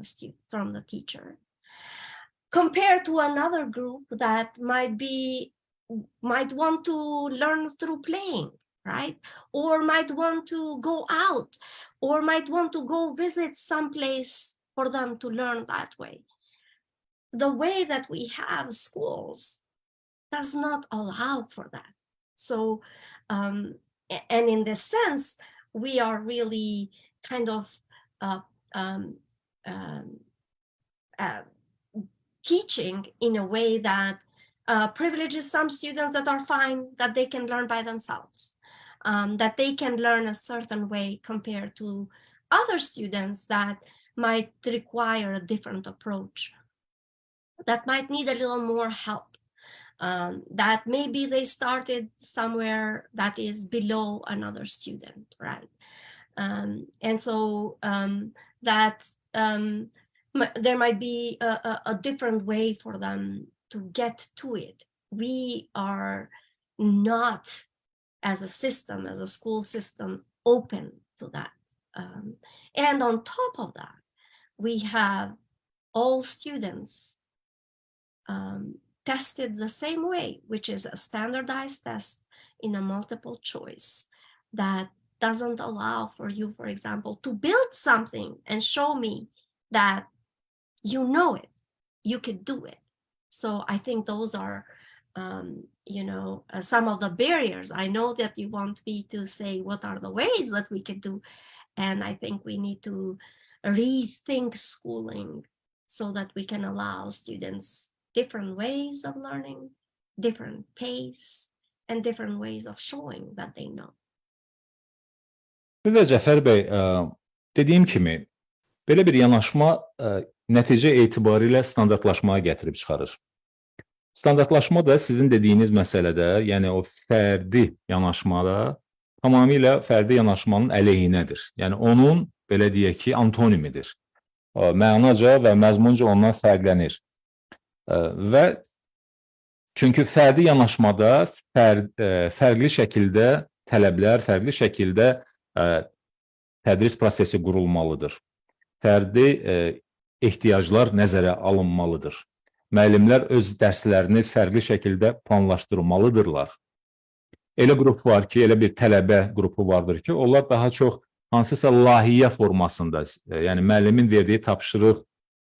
the teacher, compared to another group that might want to learn through playing, right? Or might want to go out, or might want to go visit someplace for them to learn that way. The way that we have schools does not allow for that. So, and in this sense, we are really kind of teaching in a way that privileges some students that are fine, that they can learn by themselves, that they can learn a certain way compared to other students that might require a different approach, that might need a little more help, that maybe they started somewhere that is below another student, right? And so that there might be a different way for them to get to it. We are not, as a system, as a school system, open to that. And on top of that, we have all students tested the same way, which is a standardized test in a multiple choice that doesn't allow for you, for example, to build something and show me that you know it, you could do it. So I think those are, some of the barriers. I know that you want me to say what are the ways that we could do, and I think we need to rethink schooling so that we can allow students different ways of learning, different pace and different ways of showing that they know. Bir də Cəfər bəy, dediyim kimi, belə bir yanaşma nəticə etibarilə standartlaşmaya gətirib çıxarır. Standartlaşma da sizin dediyiniz məsələdə, yəni o fərdi yanaşmada tamamilə fərdi yanaşmanın əleyhinədir. Yəni onun, belə deyək ki, antonimidir. Mənaca və məzmunca ondan fərqlənir. Və çünki fərdi yanaşmada fərqli şəkildə tələblər, fərqli şəkildə tədris prosesi qurulmalıdır. Fərdi ehtiyaclar nəzərə alınmalıdır. Müəllimlər öz dərslərini fərqli şəkildə planlaşdırmalıdırlar. Elə qrup var ki, elə bir tələbə qrupu vardır ki, onlar daha çox hansısa layihə formasında, yəni müəllimin verdiyi tapşırıq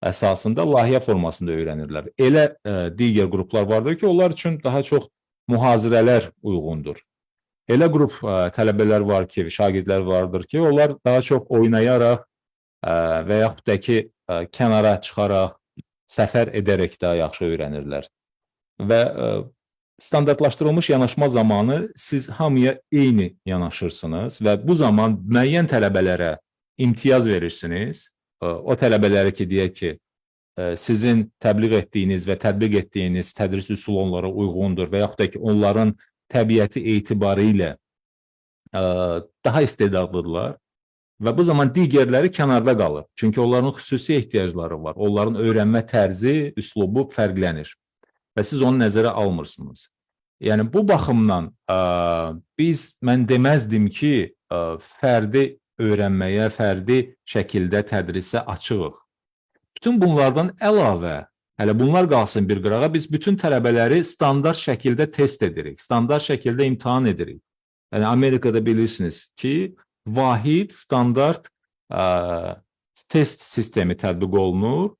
əsasında layihə formasında öyrənirlər. Elə digər qruplar vardır ki, onlar üçün daha çox mühazirələr uyğundur. Elə qrup tələbələr var ki, şagirdlər vardır ki, onlar daha çox oynayaraq və yaxud da ki, kənara çıxaraq, səfər edərək daha yaxşı öyrənirlər. Və standartlaşdırılmış yanaşma zamanı siz hamıya eyni yanaşırsınız və bu zaman müəyyən tələbələrə imtiyaz verirsiniz. O tələbələri ki, deyək ki, sizin təbliğ etdiyiniz və tətbiq etdiyiniz tədris üsulu onlara uyğundur və yaxud da ki, onların təbiəti etibarilə daha istedadlıdırlar və bu zaman digərləri kənarda qalır. Çünki onların xüsusi ehtiyacları var. Onların öyrənmə tərzi, üslubu fərqlənir və siz onu nəzərə almırsınız. Yəni, bu baxımdan mən deməzdim ki, fərdi öyrənməyə, fərdi şəkildə tədrisə açığıq. Bütün bunlardan əlavə, hələ bunlar qalsın bir qırağa, biz bütün tələbələri standart şəkildə test edirik, standart şəkildə imtahan edirik. Yəni, Amerikada bilirsiniz ki, vahid, standart test sistemi tətbiq olunur,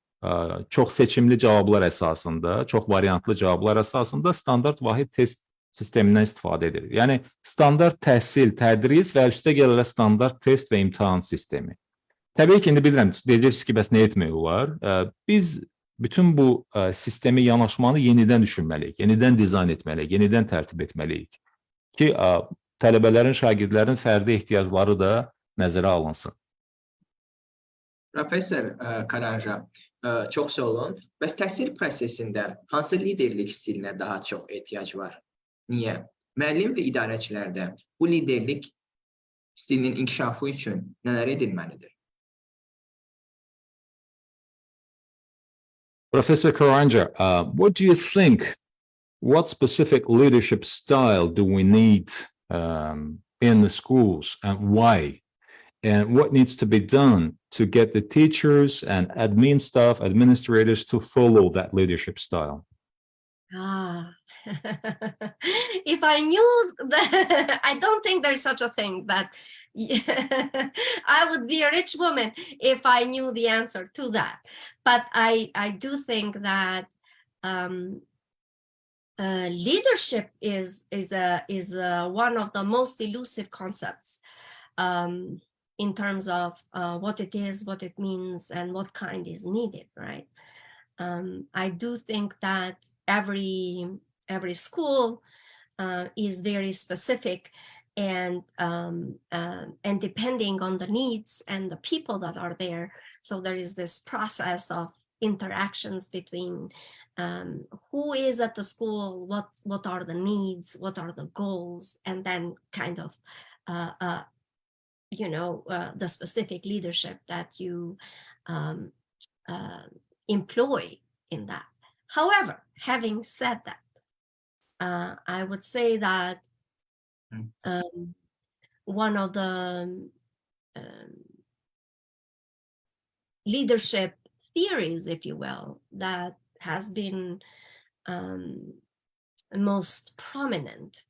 çox seçimli cavablar əsasında, çox variantlı cavablar əsasında standart vahid test sistemindən istifadə edirik. Yəni, standart təhsil, tədris və üstə gələrək standart test və imtahan sistemi. Təbii ki, indi bilirəm, deyəcəksiniz ki, bəs nə etmək olar? Biz bütün bu sistemi, yanaşmanı yenidən düşünməliyik, yenidən dizayn etməliyik, yenidən tərtib etməliyik ki, tələbələrin, şagirdlərin fərdi ehtiyacları da nəzərə alınsın. Professor Karanxha, çox sağ olun. Bəs təhsil prosesində hansı liderlik stilinə daha çox ehtiyac var? Niyə? Müəllim və idarəçilərdə bu liderlik stilinin inkişafı üçün nələr edilməlidir? Professor Karanxha, what do you think? What specific leadership style do we need in the schools and why? And what needs to be done to get the teachers and admin staff, administrators to follow that leadership style? If I knew that, I don't think there's such a thing that I would be a rich woman if I knew the answer to that. But I do think that leadership is one of the most elusive concepts in terms of what it is, what it means, and what kind is needed, right? I do think that every school is very specific, and depending on the needs and the people that are there. So there is this process of interactions between who is at the school, what are the needs, what are the goals, and then kind of the specific leadership that you employ in that. However, having said that, I would say that one of the leadership theories, if you will, that has been most prominent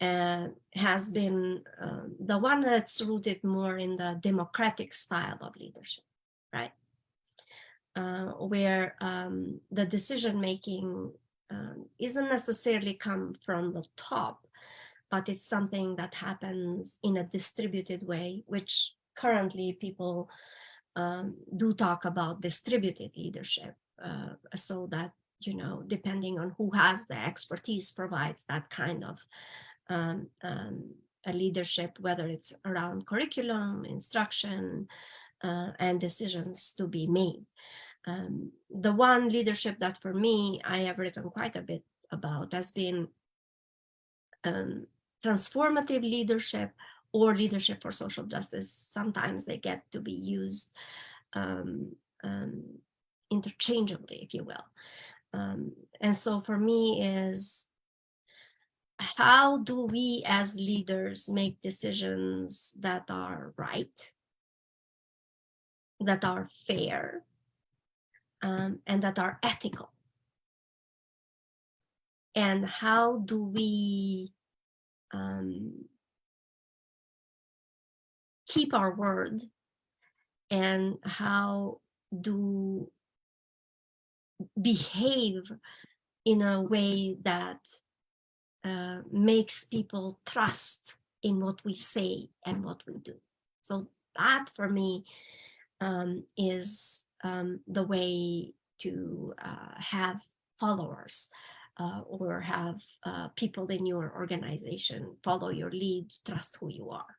has been the one that's rooted more in the democratic style of leadership, right? Where the decision-making isn't necessarily come from the top, but it's something that happens in a distributed way, which currently people do talk about distributed leadership, so that depending on who has the expertise, provides that kind of a leadership, whether it's around curriculum, instruction, and decisions to be made. The one leadership that for me, I have written quite a bit about has been transformative leadership or leadership for social justice. Sometimes they get to be used interchangeably, if you will. And so for me is, how do we as leaders make decisions that are right, that are fair, and that are ethical? And how do we keep our word, and how do behave in a way that makes people trust in what we say and what we do? So that for me is the way to have followers or have people in your organization follow your lead, trust who you are.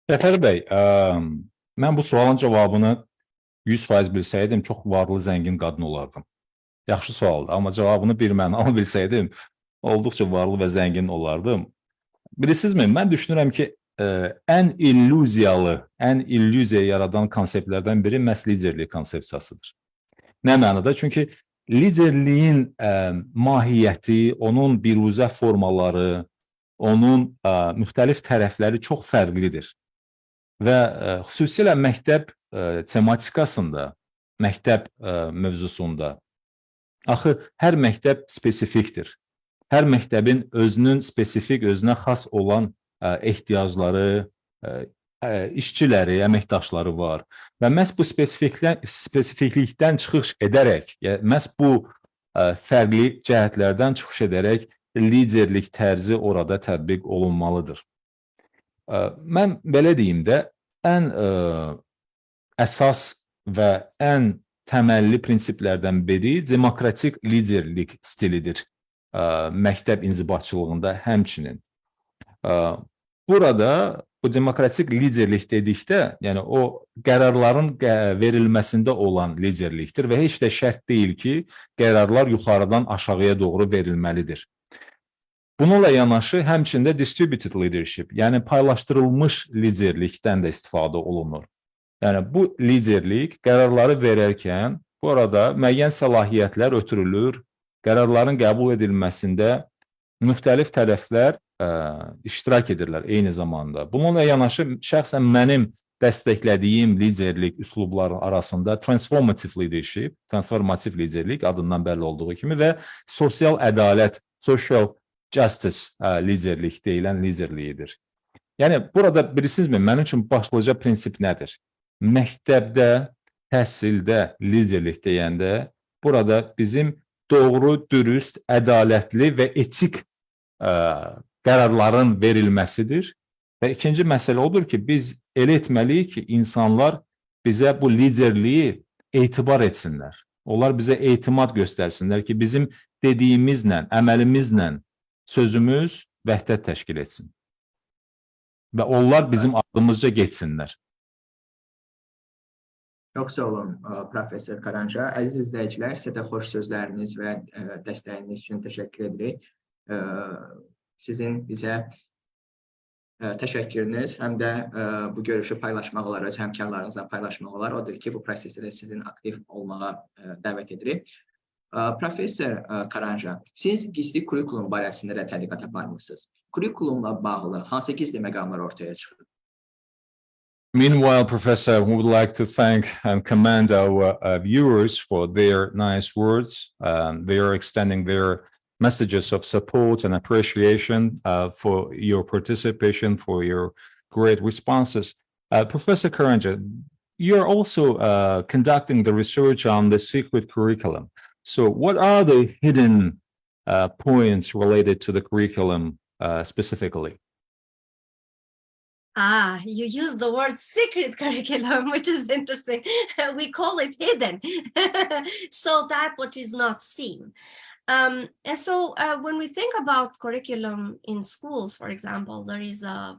Səfər bəy, mən bu sualın cavabını 100% bilsəydim, çox varlı, zəngin qadın olardım. Yaxşı sualdır, amma cavabını bir mənalı bilsəydim, olduqca varlı və zəngin olardım. Bilirsinizmi, mən düşünürəm ki, ən illüziya yaradan konseptlərdən biri məhz liderlik konsepsiyasıdır. Nə mənada? Çünki liderliyin mahiyyəti, onun biruzə formaları, onun müxtəlif tərəfləri çox fərqlidir. Və xüsusilə məktəb tematikasında, məktəb mövzusunda, axı hər məktəb spesifikdir. Hər məktəbin özünün spesifik, özünə xas olan ehtiyacları, işçiləri, əməkdaşları var. Və məhz bu spesifiklikdən çıxış edərək, məhz bu fərqli cəhətlərdən çıxış edərək liderlik tərzi orada tətbiq olunmalıdır. Mən belə deyim də, ən əsas və ən təməlli prinsiplərdən biri demokratik liderlik stilidir məktəb inzibatçılığında həmçinin. Burada bu demokratik liderlik dedikdə, yəni o qərarların verilməsində olan liderlikdir və heç də şərt deyil ki, qərarlar yuxarıdan aşağıya doğru verilməlidir. Bununla yanaşı həmçində distributed leadership, yəni paylaşdırılmış liderlikdən də istifadə olunur. Yəni bu liderlik qərarları verərkən bu arada müəyyən səlahiyyətlər ötürülür, qərarların qəbul edilməsində müxtəlif tərəflər iştirak edirlər eyni zamanda. Bununla yanaşı şəxsən mənim dəstəklədiyim liderlik üslubları arasında transformative leadership, transformativ liderlik adından bəlli olduğu kimi və sosial ədalət, social justice liderlik deyilən liderliyidir. Yəni burada bilirsinizmi, mənim üçün başlıca prinsip nədir? Məktəbdə, təhsildə liderlik deyəndə burada bizim doğru, dürüst, ədalətli və etik qərarların verilməsidir. Və ikinci məsələ odur ki, biz elə etməliyik ki, insanlar bizə bu liderliyi etibar etsinlər. Onlar bizə etimad göstərsinlər ki, bizim dediyimizlə, əməlimizlə sözümüz vəhdət təşkil etsin. Və onlar bizim ardımızca geçsinlər. Çox sağ olun, Profesör Karanxha. Əziz izləyicilər, sizə də xoş sözləriniz və dəstəyiniz üçün təşəkkür edirik. Sizin bizə təşəkkürünüz, həm də bu görüşü paylaşmaq olar, öz həmkarlarınızla paylaşmaq olar. Odur ki, bu prosesdə sizin aktiv olmağa dəvət edirik. Profesör Karanxha, siz gizli kurikulum barəsində də tədqiqat aparmışsınız. Kurikulumla bağlı hansı gizli məqamlar ortaya çıxır? Meanwhile, Professor, we would like to thank and commend our viewers for their nice words. They are extending their messages of support and appreciation for your participation, for your great responses. Professor Karanxha, you're also conducting the research on the secret curriculum. So what are the hidden points related to the curriculum specifically? You use the word secret curriculum, which is interesting. We call it hidden. So that what is not seen. And so when we think about curriculum in schools, for example, there is a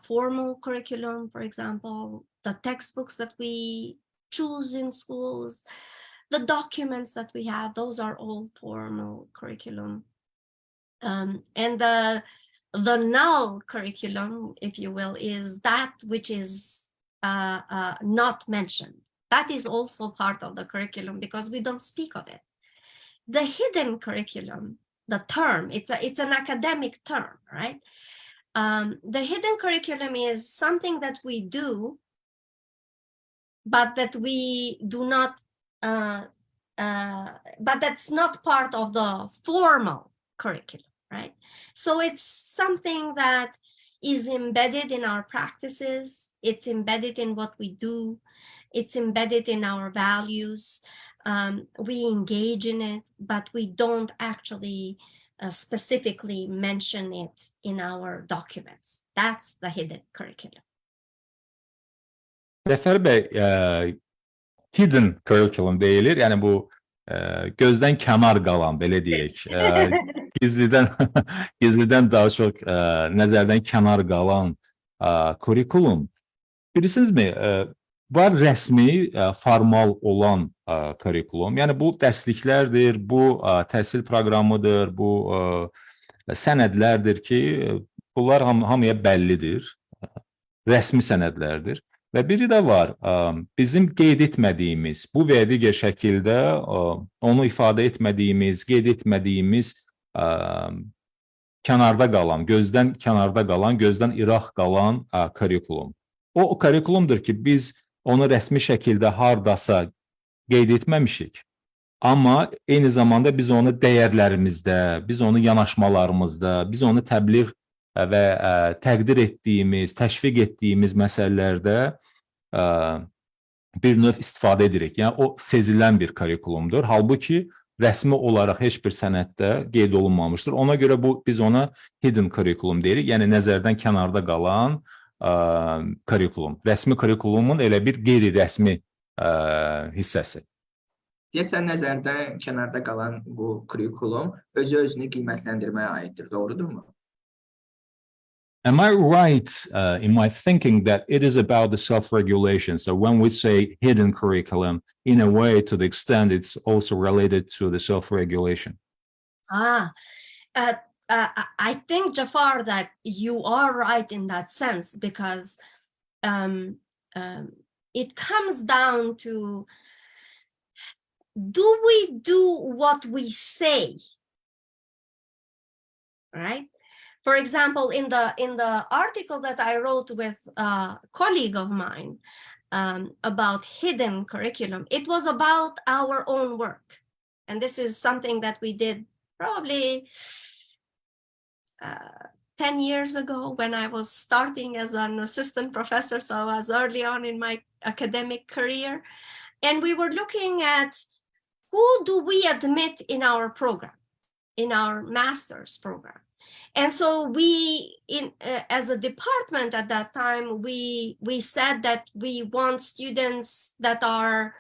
formal curriculum, for example, the textbooks that we choose in schools, the documents that we have, those are all formal curriculum. And the null curriculum, if you will, is that which is not mentioned. That is also part of the curriculum because we don't speak of it. The hidden curriculum, the term, it's an academic term, right? The hidden curriculum is something that we do, but that we do not, but that's not part of the formal curriculum, right? So it's something that is embedded in our practices, it's embedded in what we do, it's embedded in our values. We engage in it, but we don't actually specifically mention it in our documents. That's the hidden curriculum. Zəfər bəy, hidden curriculum deyilir. Yəni bu gözdən kənar qalan, belə deyək. Gizlidən daha çox nəzərdən kənar qalan kurikulum. Bilirsinizmi, var rəsmi, formal olan kurikulum. Yəni bu dərsliklərdir, bu təhsil proqramıdır, bu sənədlərdir ki, bunlar hamıya bəllidir. Rəsmi sənədlərdir. Və biri də var, bizim qeyd etmədiyimiz, bu və ya digər şəkildə onu ifadə etmədiyimiz, qeyd etmədiyimiz kənarda qalan, gözdən kənarda qalan, gözdən iraq qalan kurikulum. O kurikulumdur ki, biz onu rəsmi şəkildə hardasa qeyd etməmişik. Amma eyni zamanda biz onu dəyərlərimizdə, biz onu yanaşmalarımızda, biz onu təbliğ və təqdir etdiyimiz, təşviq etdiyimiz məsələlərdə bir növ istifadə edirik. Yəni, o sezilən bir kurikulumdur. Halbuki, rəsmi olaraq heç bir sənəddə qeyd olunmamışdır. Ona görə biz ona hidden kurikulum deyirik. Yəni, nəzərdən kənarda qalan kurikulum. Rəsmi kurikulumun elə bir qeyri-rəsmi hissəsi. Deyəsən, nəzərdən kənarda qalan bu kurikulum özü-özünü qiymətləndirməyə aiddir, doğrudurmu? Am I right in my thinking that it is about the self-regulation? So when we say hidden curriculum, in a way, to the extent it's also related to the self-regulation. I think, Jafar, that you are right in that sense, because it comes down to, do we do what we say, right? For example, in the article that I wrote with a colleague of mine about hidden curriculum, it was about our own work. And this is something that we did probably 10 years ago when I was starting as an assistant professor, so I was early on in my academic career. And we were looking at who do we admit in our program, in our master's program. And so we, as a department at that time, we said that we want students that are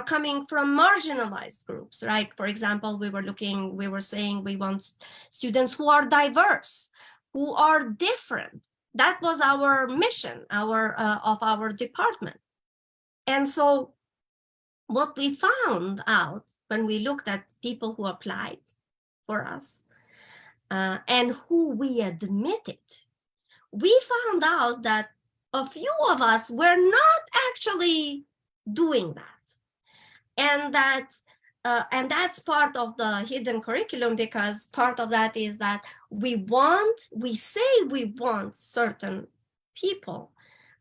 coming from marginalized groups, right? For example, we were saying we want students who are diverse, who are different. That was our mission, of our department. And so what we found out when we looked at people who applied for us, and who we admitted, we found out that a few of us were not actually doing that. And that's part of the hidden curriculum, because part of that is that we say we want certain people,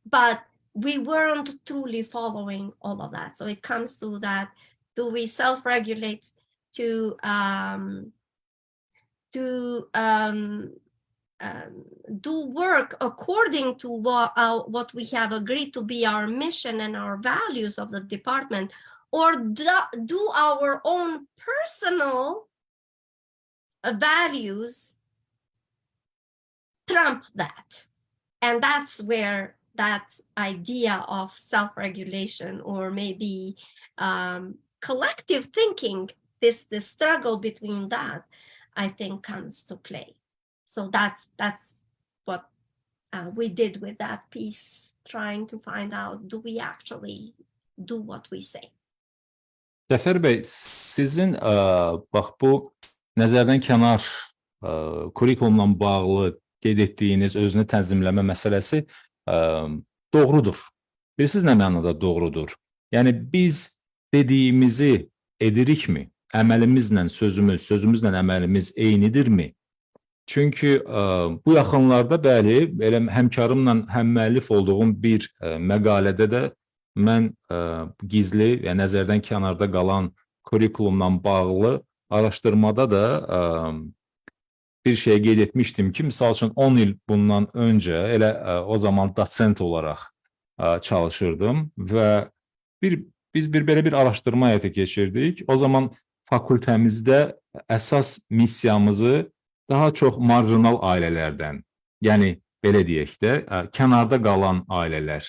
but we weren't truly following all of that. So it comes to that, do we self-regulate to do work according to what we have agreed to be our mission and our values of the department, or do our own personal values trump that. And that's where that idea of self-regulation, or maybe collective thinking, this struggle between that, I think, comes to play. So that's what we did with that piece, trying to find out, do we actually do what we say? Cəfər bəy, sizin bax bu nəzərdən kənar kurikulumla bağlı qeyd etdiyiniz özünü tənzimləmə məsələsi doğrudur. Bilirsiniz nə mənada doğrudur? Yəni biz dediyimizi edirikmi? Əməlimizlə sözümüz, sözümüzlə əməlimiz eynidirmi? Çünki bu yaxınlarda bəli, elə həmkarımla həmmüəllif olduğum bir məqalədə də mən gizli və nəzərdən kənarda qalan kurikulumla bağlı araşdırmada da bir şey qeyd etmişdim ki, misal üçün 10 il bundan öncə elə o zaman doçent olaraq çalışırdım və biz belə bir araşdırma həyata keçirdik. O zaman fakültəmizdə əsas missiyamızı daha çox marjinal ailələrdən, yəni belə deyək də, kənarda qalan ailələr,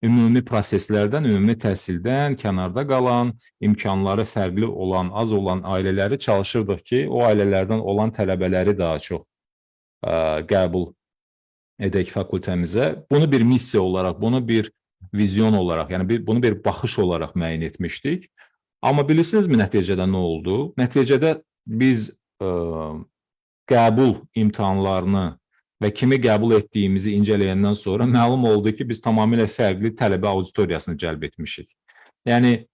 ümumi proseslərdən, ümumi təhsildən kənarda qalan, imkanları fərqli olan, az olan ailələri çalışırdıq ki, o ailələrdən olan tələbələri daha çox qəbul edək fakültəmizə. Bunu bir missiya olaraq, bunu bir vizyon olaraq, yəni bunu bir baxış olaraq müəyyən etmişdik. Amma bilirsinizmi nəticədə nə oldu? Nəticədə biz qəbul imtahanlarını və kimi qəbul etdiyimizi incələyəndən sonra məlum oldu ki, biz tamamilə fərqli tələbə auditoriyasını cəlb etmişik. Yəni,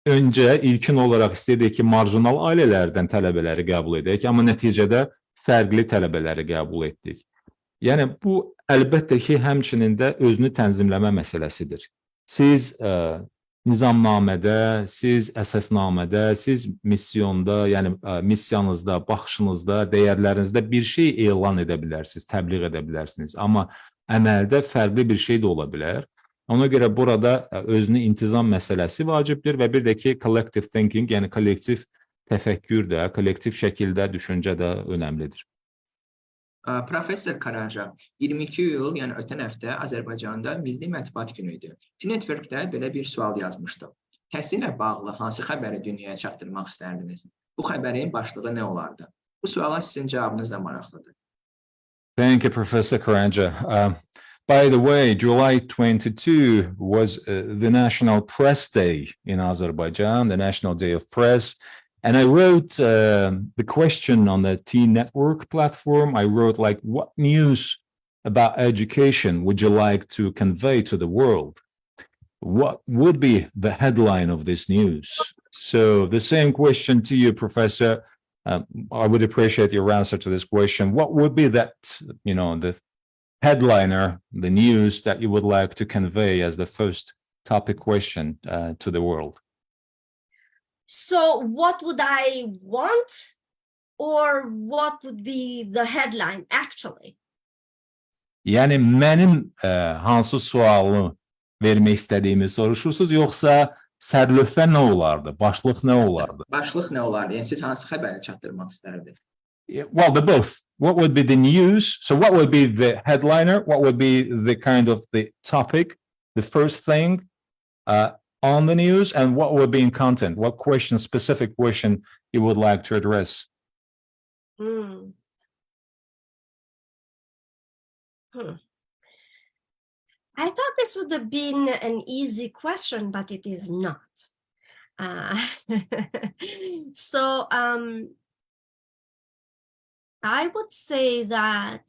öncə ilkin olaraq istəyirdik ki, marjinal ailələrdən tələbələri qəbul edək, amma nəticədə fərqli tələbələri qəbul etdik. Yəni, bu əlbəttə ki, həmçinin də özünü tənzimləmə məsələsidir. Siz nizamnamədə, siz əsasnamədə, siz misyonda, yəni missiyanızda, baxışınızda, dəyərlərinizdə bir şey elan edə bilərsiniz, təbliğ edə bilərsiniz. Amma əməldə fərqli bir şey də ola bilər. Ona görə burada özünü intizam məsələsi vacibdir və bir də ki, collective thinking, yəni kollektiv təfəkkür də, kollektiv şəkildə düşüncə də önəmlidir. Professor Karanxha, 22 iyul, yəni ötən həftə Azərbaycanda Milli Mətbuat Günü idi. Networkdə belə bir sual yazmışdım. Təhsillə bağlı hansı xəbəri dünyaya çatdırmaq istərdiniz? Bu xəbərin başlığı nə olardı? Bu suala sizin cavabınız da maraqlıdır. Thank you, Professor Karanxha. By the way, July 22 was the National Press Day in Azerbaijan, the National Day of Press. And I wrote the question on the T-Network platform. I wrote, like, what news about education would you like to convey to the world? What would be the headline of this news? So the same question to you, Professor. I would appreciate your answer to this question. What would be that, you know, the headliner, the news that you would like to convey as the first topic question to the world? So what would I want, or what would be the headline actually? Yəni mənim hansı sualı vermək istədiyimi soruşursunuz, yoxsa sərlövhə nə olardı, başlıq nə olardı? Başlıq nə olardı? Yəni siz hansı xəbəri çatdırmaq istərdiniz? Well, the both. What would be the news? So what would be the headliner? What would be the kind of the topic, the first thing on the news, and what would be in content? What question, specific question you would like to address? I thought this would have been an easy question, but it is not. So I would say that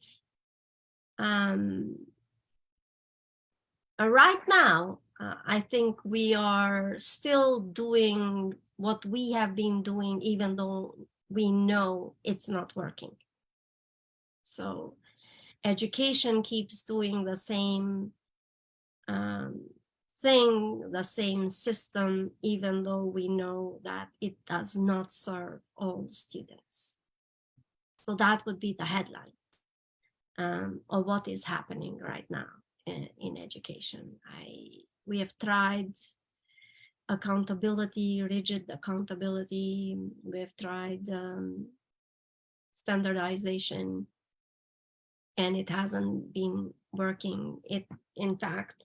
right now, I think we are still doing what we have been doing, even though we know it's not working. So education keeps doing the same thing, the same system, even though we know that it does not serve all students. So that would be the headline of what is happening right now in education. We have tried accountability, rigid accountability. We have tried standardization. and it hasn't been working. It in fact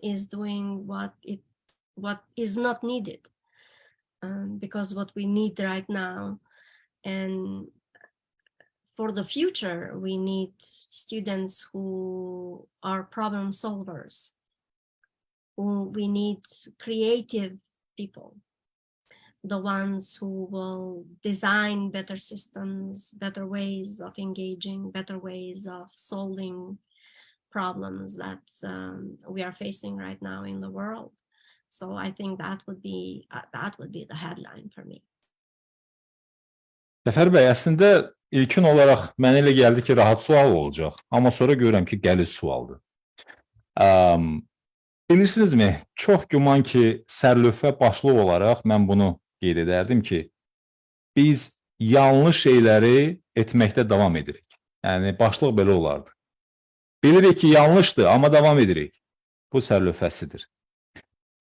is doing what is not needed, because what we need right now and for the future, we need students who are problem solvers. We need creative people, the ones who will design better systems, better ways of engaging, better ways of solving problems that we are facing right now in the world. So I think that would be the headline for me. Cəfər bəy, əslində ilkin olaraq mənə elə gəldi ki, rahat sual olacaq. Amma sonra görürəm ki, qəliz sualdır. Bilirsinizmi, çox güman ki, sərlövhə başlıq olaraq mən bunu qeyd edərdim ki, biz yanlış şeyləri etməkdə davam edirik. Yəni, başlıq belə olardı. Bilirik ki, yanlışdır, amma davam edirik. Bu sərlövhəsidir.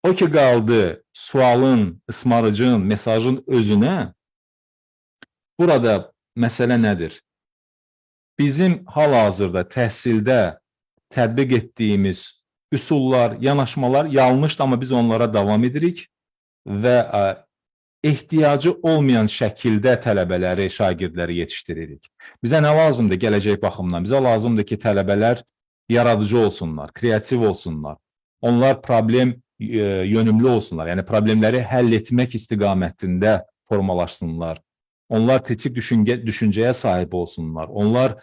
O ki, qaldı sualın, ısmarıcının, mesajın özünə. Burada məsələ nədir? Bizim hal-hazırda təhsildə tətbiq etdiyimiz üsullar, yanaşmalar yanlışdır, amma biz onlara davam edirik və ehtiyacı olmayan şəkildə tələbələri, şagirdləri yetişdiririk. Bizə nə lazımdır gələcək baxımdan? Bizə lazımdır ki, tələbələr yaradıcı olsunlar, kreativ olsunlar. Onlar problem yönümlü olsunlar, yəni problemləri həll etmək istiqamətində formalaşsınlar. Onlar kritik düşüncəyə sahib olsunlar. Onlar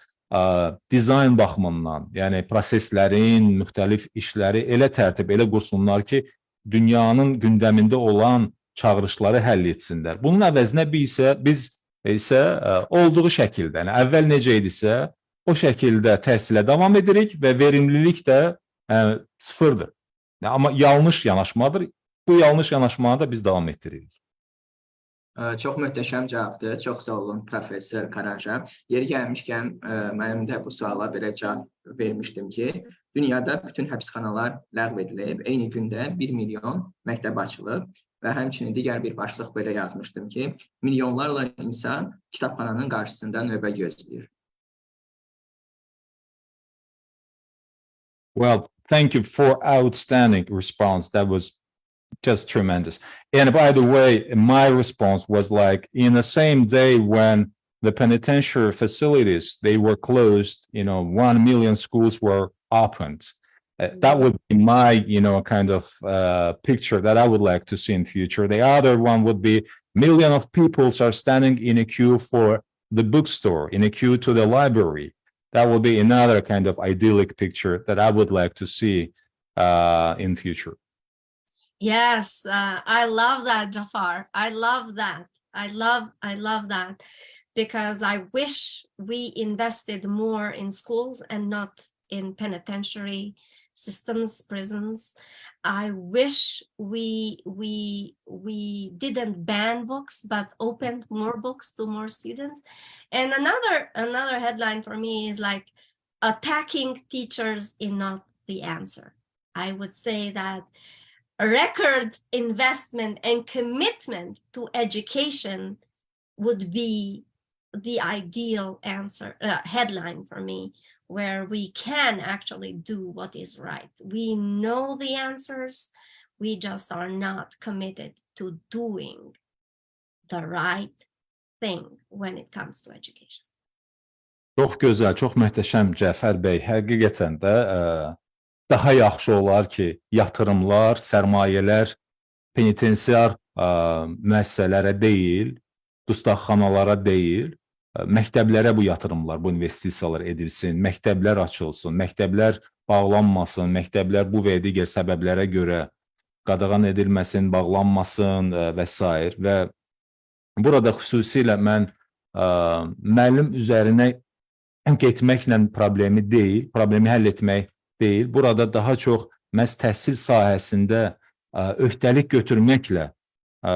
dizayn baxımından, yəni proseslərin, müxtəlif işləri elə tərtib, elə qursunlar ki, dünyanın gündəmində olan çağırışları həll etsinlər. Bunun əvəzinə biz isə olduğu şəkildə, yəni əvvəl necə idisə, o şəkildə təhsilə davam edirik və verimlilik də sıfırdır. Amma yanlış yanaşmadır. Bu yanlış yanaşmanı da biz davam etdiririk. Çox möhtəşəm cavabdır. Çox sağ olun, Professor Karanxha. Yeri gəlmişkən, mənim də bu suala belə cavab vermişdim ki, dünyada bütün həbsxanalar ləğv edilib, eyni gündə 1 milyon məktəb açılıb və həmçinin digər bir başlıq belə yazmışdım ki, milyonlarla insan kitabxananın qarşısında növbə gözləyir. Well, thank you for outstanding response. That was just tremendous. And by the way, my response was like, in the same day when the penitentiary facilities, they were closed, 1 million schools were opened. That would be my, kind of picture that I would like to see in future. The other one would be million of people are standing in a queue for the bookstore, in a queue to the library. That would be another kind of idyllic picture that I would like to see in future. Yes, I love that, Jafar. I love that. I love that, because I wish we invested more in schools and not in penitentiary systems, prisons. I wish we didn't ban books, but opened more books to more students. And another headline for me is like, attacking teachers is not the answer. I would say that a record investment and commitment to education would be the ideal answer, headline for me, where we can actually do what is right. We know the answers, we just are not committed to doing the right thing when it comes to education. Çox gözəl, çox möhtəşəm Cəfər bəy. Həqiqətən də daha yaxşı olar ki, yatırımlar, sərmayələr penitensiar müəssisələrə deyil, dustaqxanalara deyil, məktəblərə bu yatırımlar, bu investisiyalar edilsin, məktəblər açılsın, məktəblər bağlanmasın, məktəblər bu və digər səbəblərə görə qadağan edilməsin, bağlanmasın və s. Və burada xüsusilə mən müəllim üzərinə getməklə problemi deyil, problemi həll etmək deyil. Burada daha çox məhz təhsil sahəsində öhdəlik götürməklə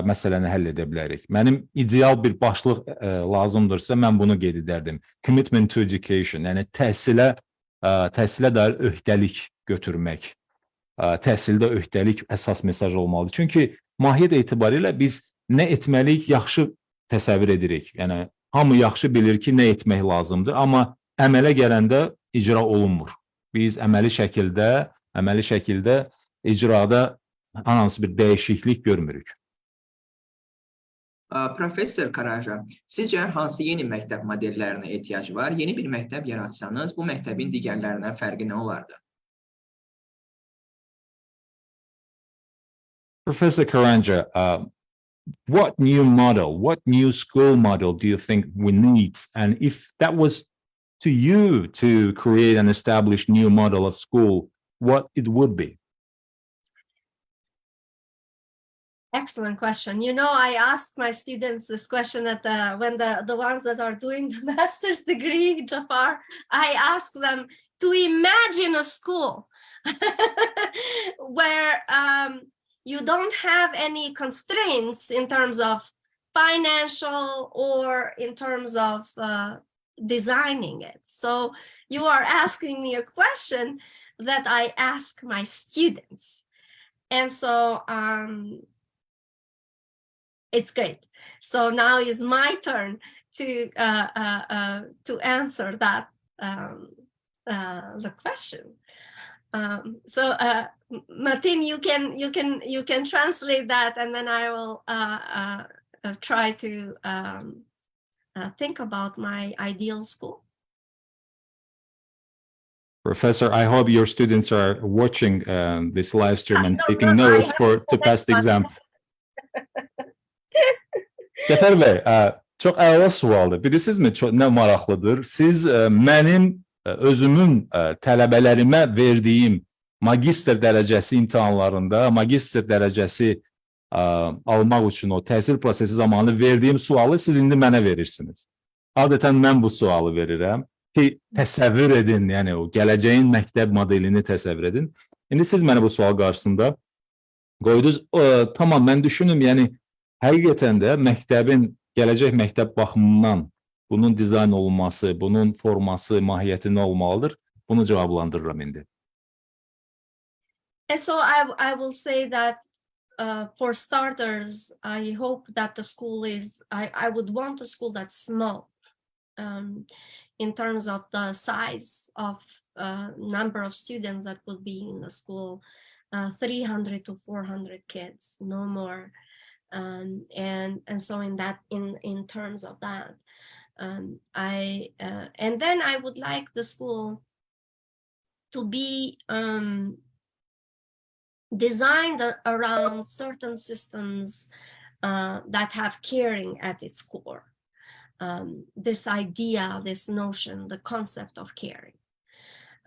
məsələni həll edə bilərik. Mənim ideal bir başlıq lazımdırsa, mən bunu qeyd edərdim. Commitment to education, yəni təhsilə dair öhdəlik götürmək. Təhsildə öhdəlik əsas mesaj olmalıdır. Çünki mahiyyət etibarilə biz nə etməliyik yaxşı təsəvvür edirik. Yəni hamı yaxşı bilir ki, nə etmək lazımdır, amma əmələ gələndə icra olunmur. Biz əməli şəkildə icrada hansı bir dəyişiklik görmürük. Professor Karanxha, sizcə hansı yeni məktəb modellərinə ehtiyac var? Yeni bir məktəb yaratsanız, bu məktəbin digərlərindən fərqi nə olardı? Professor Karanxha, what new school model do you think we need? And if that was to you to create and establish new model of school, what it would be? Excellent question. You know, I ask my students this question at when the ones that are doing the master's degree, Jafar, I ask them to imagine a school where you don't have any constraints in terms of financial or in terms of designing it. So you are asking me a question that I ask my students. And so it's great. So now is my turn to answer that the question. So Martin, you can translate that, and then I will try to think about my ideal school. Professor, I hope your students are watching this live stream and taking notes to pass the exam. Cəfər bəy, çox əla sualdır. Bilirsinizmi, nə maraqlıdır? Siz mənim özümün tələbələrimə verdiyim magistr dərəcəsi imtahanlarında, magistr dərəcəsi almaq üçün o təhsil prosesi zamanı verdiyim sualı siz indi mənə verirsiniz. Adətən mən bu sualı verirəm ki, təsəvvür edin, yəni o gələcəyin məktəb modelini təsəvvür edin. İndi siz mənə bu sual qarşısında qoydunuz. Tamam, mən düşünüm, yəni həqiqətən də məktəbin, gələcək məktəb baxımından bunun dizayn olunması, bunun forması, mahiyyəti nə olmalıdır? Bunu cavablandırıram indi. And so I will say that for starters, I hope that the school is, I would want a school that's small in terms of the size of number of students that would be in the school, 300 to 400 kids, no more. And so in terms of that, and then I would like the school to be designed around certain systems that have caring at its core. This idea, this notion, the concept of caring.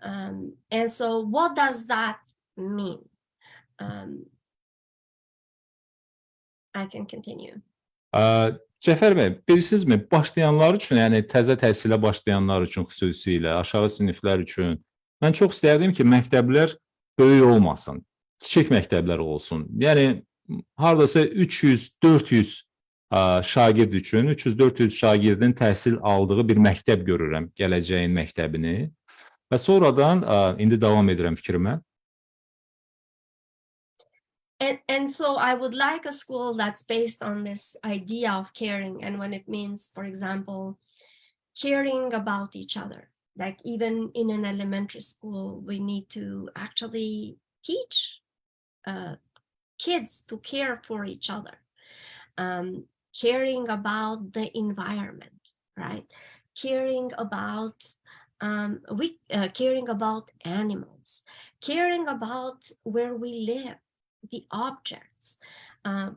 And so what does that mean? I can continue. Cəfər bəy, bilirsinizmi, başlayanlar üçün, yəni təzə təhsilə başlayanlar üçün xüsusilə, aşağı siniflər üçün, mən çox istərdim ki, məktəblər böyük olmasın, kiçik məktəblər olsun. Yəni, haradasa 300-400 şagird üçün, 300-400 şagirdin təhsil aldığı bir məktəb görürəm, gələcəyin məktəbini. Və sonradan, indi davam edirəm fikrimə. And so I would like a school that's based on this idea of caring, and when it means, for example, caring about each other. Like even in an elementary school, we need to actually teach kids to care for each other, caring about the environment, right? Caring about caring about animals, caring about where we live, the objects,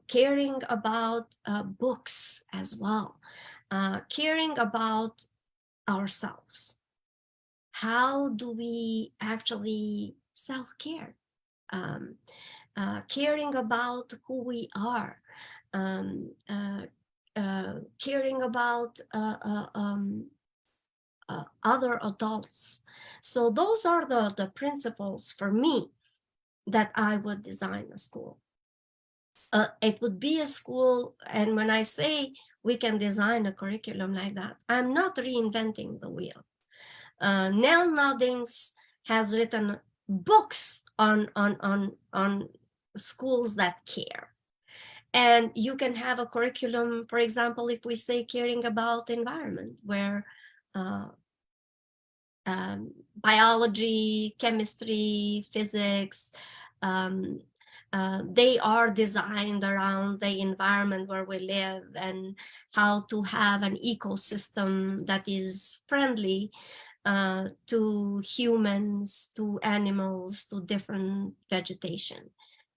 caring about books as well, caring about ourselves. How do we actually self-care? Caring about who we are, caring about other adults. So those are the principles for me that I would design a school. It would be a school, and when I say we can design a curriculum like that, I'm not reinventing the wheel. Nell Noddings has written books on schools that care. And you can have a curriculum, for example, if we say caring about environment, where biology, chemistry, physics, they are designed around the environment where we live and how to have an ecosystem that is friendly to humans, to animals, to different vegetation.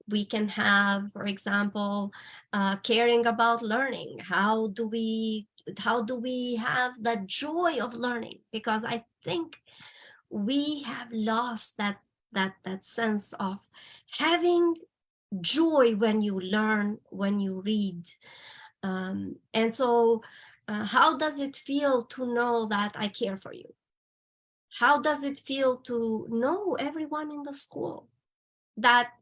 We can have, for example, caring about learning. How do we have that joy of learning? Because I think we have lost that sense of having joy when you learn, when you read. And so how does it feel to know that I care for you? How does it feel to know everyone in the school, that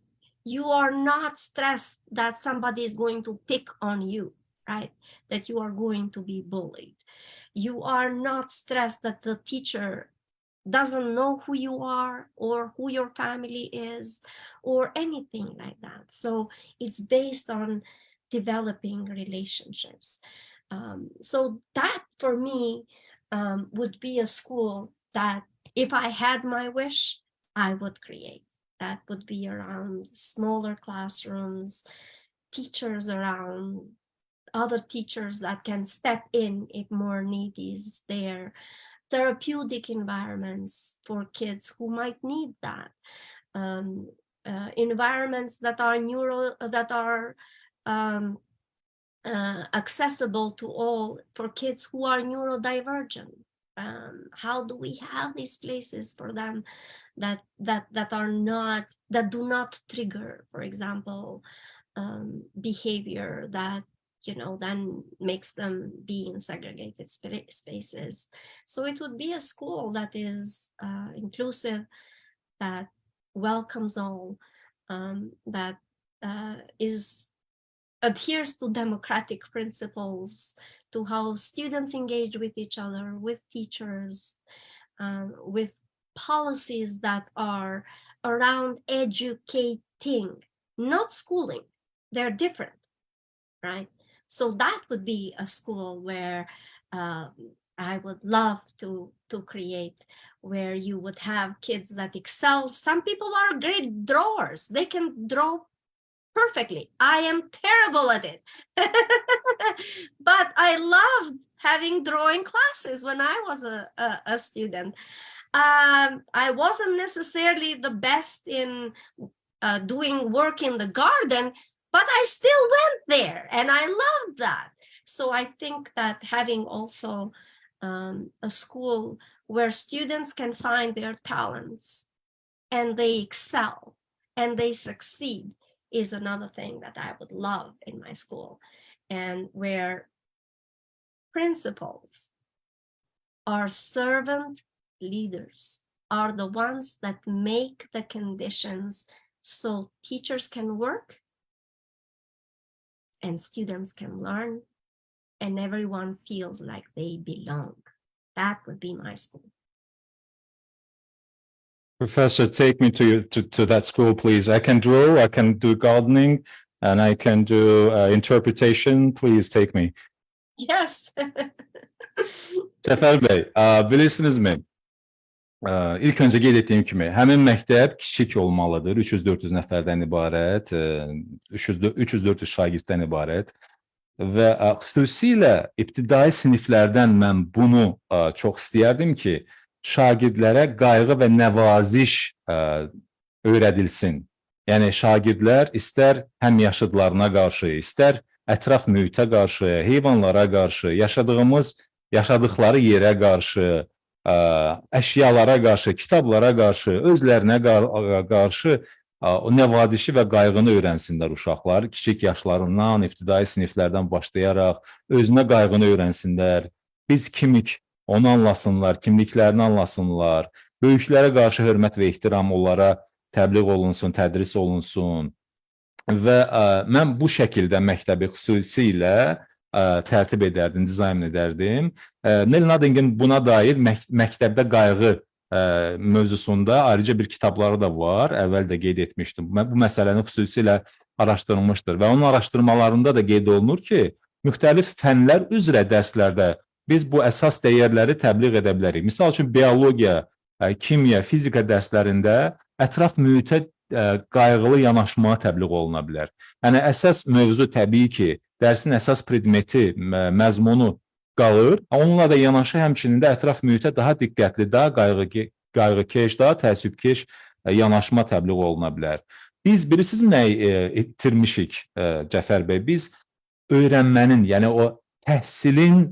you are not stressed that somebody is going to pick on you, right? That you are going to be bullied. You are not stressed that the teacher doesn't know who you are or who your family is or anything like that. So it's based on developing relationships. So that for me would be a school that if I had my wish, I would create. That would be around smaller classrooms, teachers around, other teachers that can step in if more need is there, therapeutic environments for kids who might need that, environments that are accessible to all for kids who are neurodivergent. How do we have these places for them that do not trigger, for example, behavior that then makes them be in segregated spaces? So it would be a school that is inclusive, that welcomes all, that adheres to democratic principles, to how students engage with each other, with teachers, with policies that are around educating, not schooling. They're different, right? So that would be a school where I would love to create, where you would have kids that excel. Some people are great drawers. They can draw perfectly. I am terrible at it. But I loved having drawing classes when I was a student. I wasn't necessarily the best in doing work in the garden, but I still went there and I loved that. So I think that having also a school where students can find their talents and they excel and they succeed is another thing that I would love in my school, and where principals are servant leaders, are the ones that make the conditions so teachers can work and students can learn and everyone feels like they belong. That would be my school. Professor, take me to that school, please. I can draw, I can do gardening, and I can do interpretation. Please take me. Yes. Səfər bəy, bilirsinizmi? İlk öncə qeyd etdiyim kimi, həmin məktəb kiçik olmalıdır, 300-400 nəfərdən ibarət, 300-400 şagirddən ibarət və xüsusilə ibtidai siniflərdən mən bunu çox istəyərdim ki, şagirdlərə qayğı və nəvaziş öyrədilsin. Yəni, şagirdlər istər həm yaşıdlarına qarşı, istər ətraf mühitə qarşı, heyvanlara qarşı, yaşadıqları yerə qarşı, əşyalara qarşı, kitablara qarşı, özlərinə qarşı o nəvazişi və qayğını öyrənsinlər uşaqlar. Kiçik yaşlarından, ibtidai siniflərdən başlayaraq özünə qayğını öyrənsinlər. Biz kimik? Onu anlasınlar, kimliklərini anlasınlar, böyüklərə qarşı hörmət və ehtiram onlara təbliğ olunsun, tədris olunsun və mən bu şəkildə məktəbi xüsusilə tərtib edərdim, dizayn edərdim. Nell Noddingin buna dair məktəbdə qayğı mövzusunda ayrıca bir kitabları da var, əvvəl də qeyd etmişdim. Bu məsələni xüsusilə araşdırılmışdır və onun araşdırmalarında da qeyd olunur ki, müxtəlif fənlər üzrə dərslərdə biz bu əsas dəyərləri təbliğ edə bilərik. Misal üçün, biologiya, kimya, fizika dərslərində ətraf mühitə qayğılı yanaşmağa təbliğ oluna bilər. Yəni, əsas mövzu təbii ki, dərsin əsas predmeti, məzmunu qalır. Onunla da yanaşı həmçinin də ətraf mühitə daha diqqətli, daha qayğıkeş, daha təəssübkeş yanaşma təbliğ oluna bilər. Biz bilirsiniz nəyi itirmişik Cəfər bəy? Biz öyrənmənin, yəni o təhsilin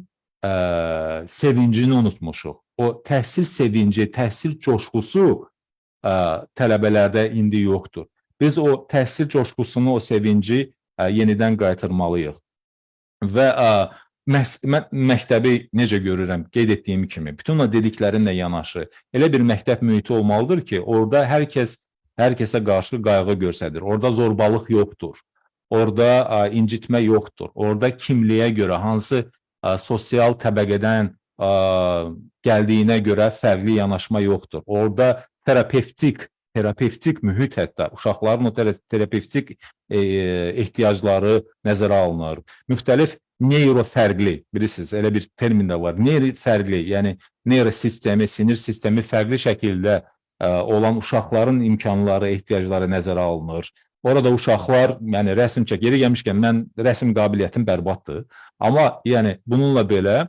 sevincini unutmuşuq. O təhsil sevinci, təhsil coşqusu tələbələrdə indi yoxdur. Biz o təhsil coşqusunu, o sevinci yenidən qaytarmalıyıq. Və mən məktəbi necə görürəm, qeyd etdiyim kimi, bütün o dediklərinlə yanaşı, elə bir məktəb mühiti olmalıdır ki, orada hər kəsə qarşı qayğı göstərir. Orada zorbalıq yoxdur. Orada incitmə yoxdur. Orada kimliyə görə, hansı sosial təbəqədən gəldiyinə görə fərqli yanaşma yoxdur. Orada terapevtik mühit hətta, uşaqların o terapevtik ehtiyacları nəzərə alınır. Müxtəlif neyrofərqli, bilirsiniz, elə bir termin də var. Neyrofərqli, yəni neyrosistemi, sinir sistemi fərqli şəkildə olan uşaqların imkanları, ehtiyacları nəzərə alınır. Orada uşaqlar, yəni rəsm yeri gəlmişkən, mən rəsm qabiliyyətim bərbaddır. Amma yəni bununla belə,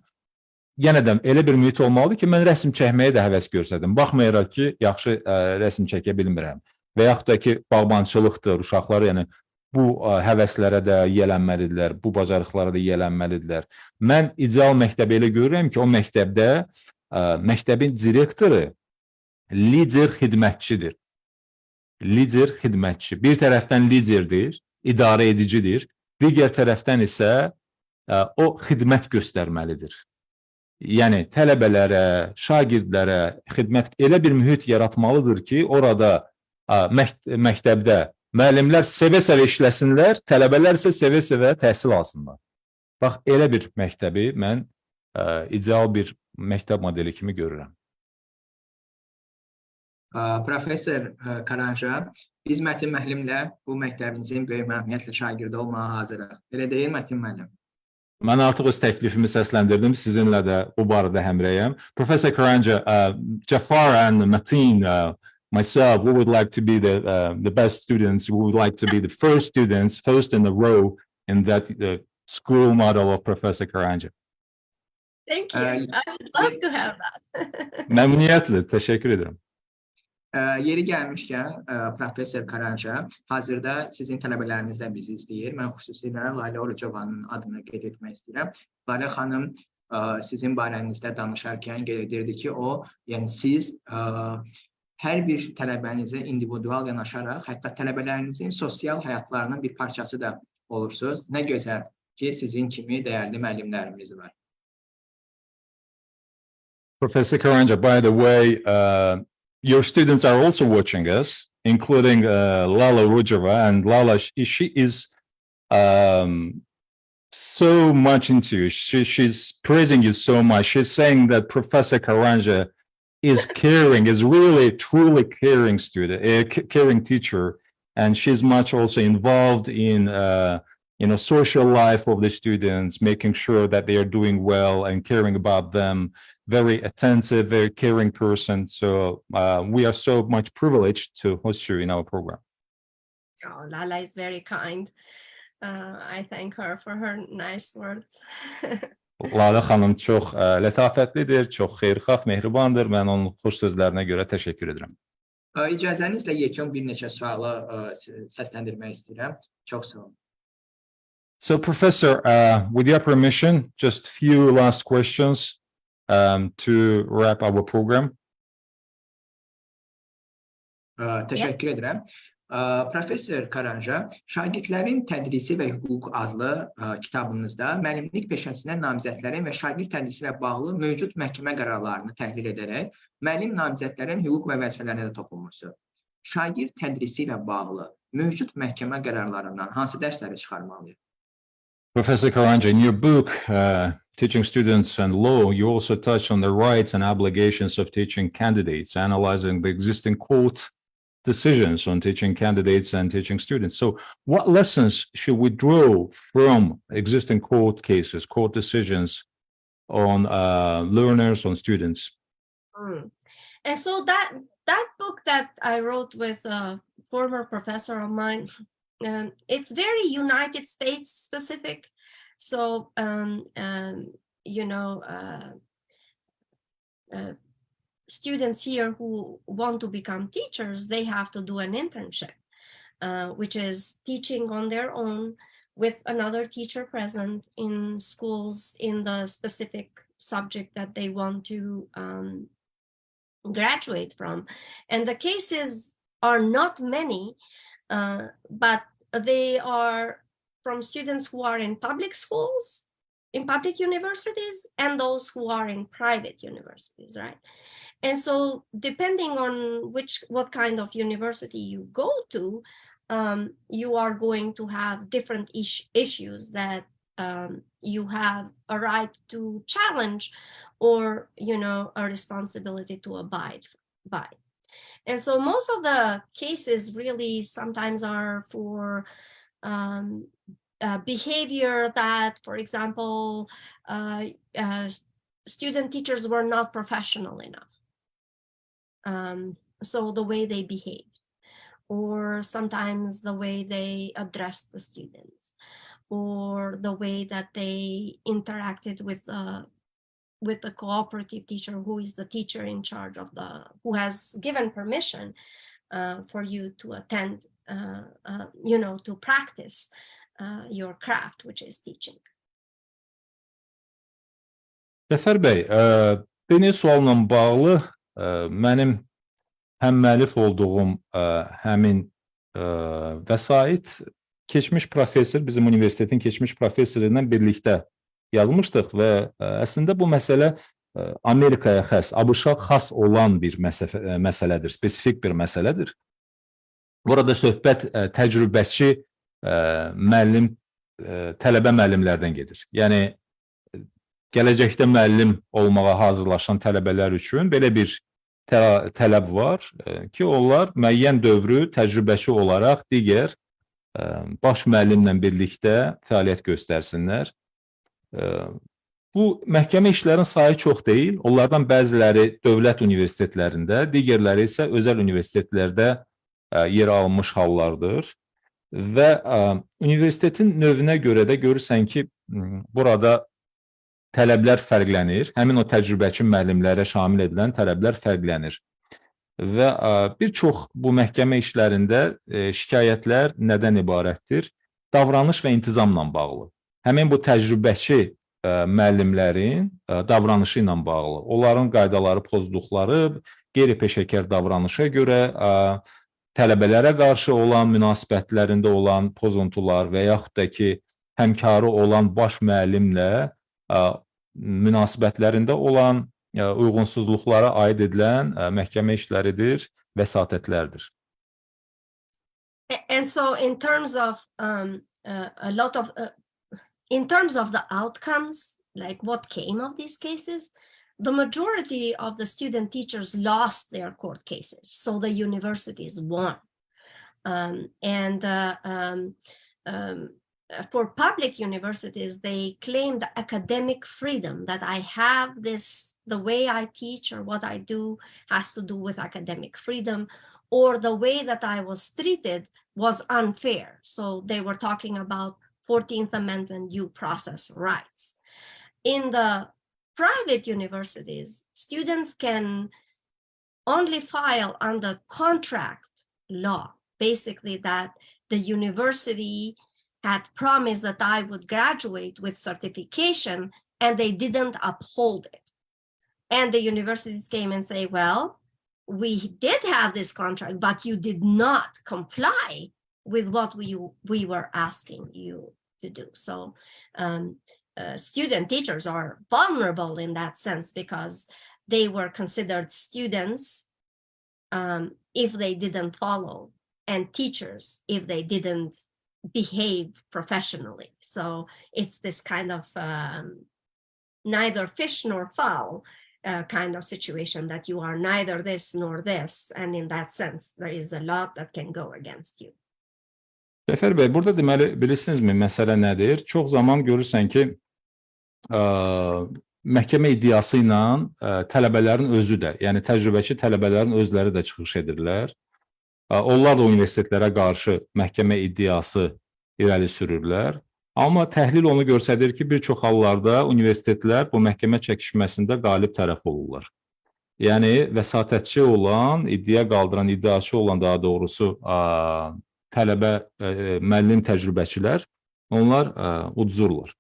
yenə də elə bir mühit olmalıdır ki, mən rəsm çəkməyə də həvəs göstərdim. Baxmayaraq ki, yaxşı rəsm çəkə bilmirəm. Və yaxud da ki, bağbançılıqdır, uşaqlar yəni bu həvəslərə də yiyələnməlidirlər, bu bacarıqlara da yiyələnməlidirlər. Mən ideal məktəbi elə görürəm ki, o məktəbdə məktəbin direktoru lider xidmətçidir. Lider xidmətçi. Bir tərəfdən liderdir, idarə edicidir. Digər tərəfdən isə o xidmət göstərməlidir. Yəni, tələbələrə, şagirdlərə xidmət, elə bir mühit yaratmalıdır ki, orada məktəbdə müəllimlər sevə-sevə işləsinlər, tələbələr isə sevə-sevə təhsil alsınlar. Bax, elə bir məktəbi mən ideal bir məktəb modeli kimi görürəm. Professor Karanxha, biz Mətin müəllimlə bu məktəbinizin böyük məmnuniyyətlə şagirdi olmağa hazırıq. Elə deyil Mətin müəllim? Mən artıq öz təklifimi səsləndirdim, sizinlə də bu barədə həmrəyəm. Professor Karanxha, Jafar and Metin, myself, we would like to be the best students. We would like to be the first students, first in the row in that school model of Professor Karanxha. Thank you. I would love to have that. Məmnuniyyətlə, təşəkkür edirəm. Yeri gəlmişkən, Professor Karanxha, hazırda sizin tələbələriniz də bizi izləyir. Mən xüsusilə Lalə Orucovanın adını qeyd etmək istəyirəm. Lalə xanım sizin barənizdə danışarkən qeyd edirdi ki, yəni siz hər bir tələbənizə individual yanaşaraq, hətta tələbələrinizin sosial həyatlarının bir parçası da olursunuz. Nə gözəl ki, sizin kimi dəyərli müəllimlərimiz var. Professor Karanxha, by the way, your students are also watching us, including Lala Rujava, and Lala, she is so much into you. She's praising you so much. She's saying that Professor Karanxha is caring, is really, truly caring student, a caring teacher, and she's much also involved in social life of the students, making sure that they are doing well and caring about them. Very attentive, very caring person. So we are so much privileged to host you in our program. Oh, Lala is very kind. I thank her for her nice words. Lala xanım çox lətafətlidir, çox xeyirxah, mehribandır. Mən onun xoş sözlərinə görə təşəkkür edirəm. İcazənizlə yekun bir neçə sualı səsləndirmək istəyirəm. Çox sağ olun. So, Professor, with your permission, just a few last questions to wrap our program. Təşəkkür edirəm. Professor Karanxha, şagirdlərin tədrisi və hüquq adlı kitabınızda müəllimlik peşəsinə namizədlərin və şagird tədrisi ilə bağlı mövcud məhkəmə qərarlarını təhlil edərək müəllim namizədlərin hüquq və vəzifələrinə də toxunmuşsunuz. Şagird tədrisi ilə bağlı mövcud məhkəmə qərarlarından hansı dərsləri çıxarmalıyıq? Professor Karanxha, in your book, Teaching Students and Law, you also touch on the rights and obligations of teaching candidates, analyzing the existing court decisions on teaching candidates and teaching students. So what lessons should we draw from existing court cases, court decisions on learners, on students? And so that book that I wrote with a former professor of mine, it's very United States specific. So, students here who want to become teachers, they have to do an internship, which is teaching on their own with another teacher present in schools in the specific subject that they want to graduate from. And the cases are not many, but they are from students who are in public schools, in public universities, and those who are in private universities, right? And so depending on what kind of university you go to, you are going to have different issues that you have a right to challenge, or a responsibility to abide by. And so most of the cases really sometimes are for behavior that, for example, student teachers were not professional enough. So the way they behaved, or sometimes the way they addressed the students, or the way that they interacted with the cooperative teacher, who is the teacher in charge of who has given permission for you to attend, to practice your craft, which is teaching. Cəfər bəy, beni sualla bağlı mənim həm müəllif olduğum həmin vəsait keçmiş professor, bizim universitetin keçmiş professoru ilə birlikdə yazmışdıq və əslində bu məsələ Amerikaya xas, ABŞ-a xas olan bir məsələdir, spesifik bir məsələdir. Burada söhbət təcrübəçi müəllim, tələbə müəllimlərdən gedir. Yəni, gələcəkdə müəllim olmağa hazırlaşan tələbələr üçün belə bir tələb var ki, onlar müəyyən dövrü təcrübəçi olaraq digər baş müəllimlə birlikdə fəaliyyət göstərsinlər. Bu məhkəmə işlərin sayı çox deyil. Onlardan bəziləri dövlət universitetlərində, digərləri isə özəl universitetlərdə yer almış hallardır. Və universitetin növünə görə də görürsən ki, burada tələblər fərqlənir. Həmin o təcrübəçi müəllimlərə şamil edilən tələblər fərqlənir. Və bir çox bu məhkəmə işlərində şikayətlər nədən ibarətdir? Davranış və intizamla bağlı. Həmin bu təcrübəçi müəllimlərin davranışı ilə bağlı. Onların qaydaları pozduqları, qeyri-peşəkar davranışa görə tələbələrə qarşı olan münasibətlərində olan pozuntular və yaxud da ki, həmkarı olan baş müəllimlə münasibətlərində olan uyğunsuzluqlara aid edilən məhkəmə işləridir, vəsatətlərdir. And so in terms of in terms of the outcomes, like what came of these cases, the majority of the student teachers lost their court cases, so the universities won. For public universities, they claimed academic freedom, that I have this, the way I teach or what I do has to do with academic freedom, or the way that I was treated was unfair. So they were talking about 14th Amendment due process rights. In the private universities, students can only file under contract law, basically that the university had promised that I would graduate with certification and they didn't uphold it. And the universities came and say, well, we did have this contract, but you did not comply with what we were asking you to do. So student teachers are vulnerable in that sense because they were considered students if they didn't follow, and teachers if they didn't behave professionally. So it's this kind of neither fish nor fowl kind of situation that you are neither this nor this, and in that sense there is a lot that can go against you. Cəfər bəy, burada deməli bilirsinizmi məsələ nədir? Çox zaman görürsən ki, məhkəmə iddiası ilə tələbələrin özü də, yəni təcrübəçi tələbələrin özləri də çıxış edirlər. Onlar da universitetlərə qarşı məhkəmə iddiası irəli sürürlər. Amma təhlil onu göstərir ki, bir çox hallarda universitetlər bu məhkəmə çəkişməsində qalib tərəf olurlar. Yəni vəsatətçi olan, iddia qaldıran, iddiaçı olan daha doğrusu tələbə, müəllim təcrübəçilər, onlar uduzurlar.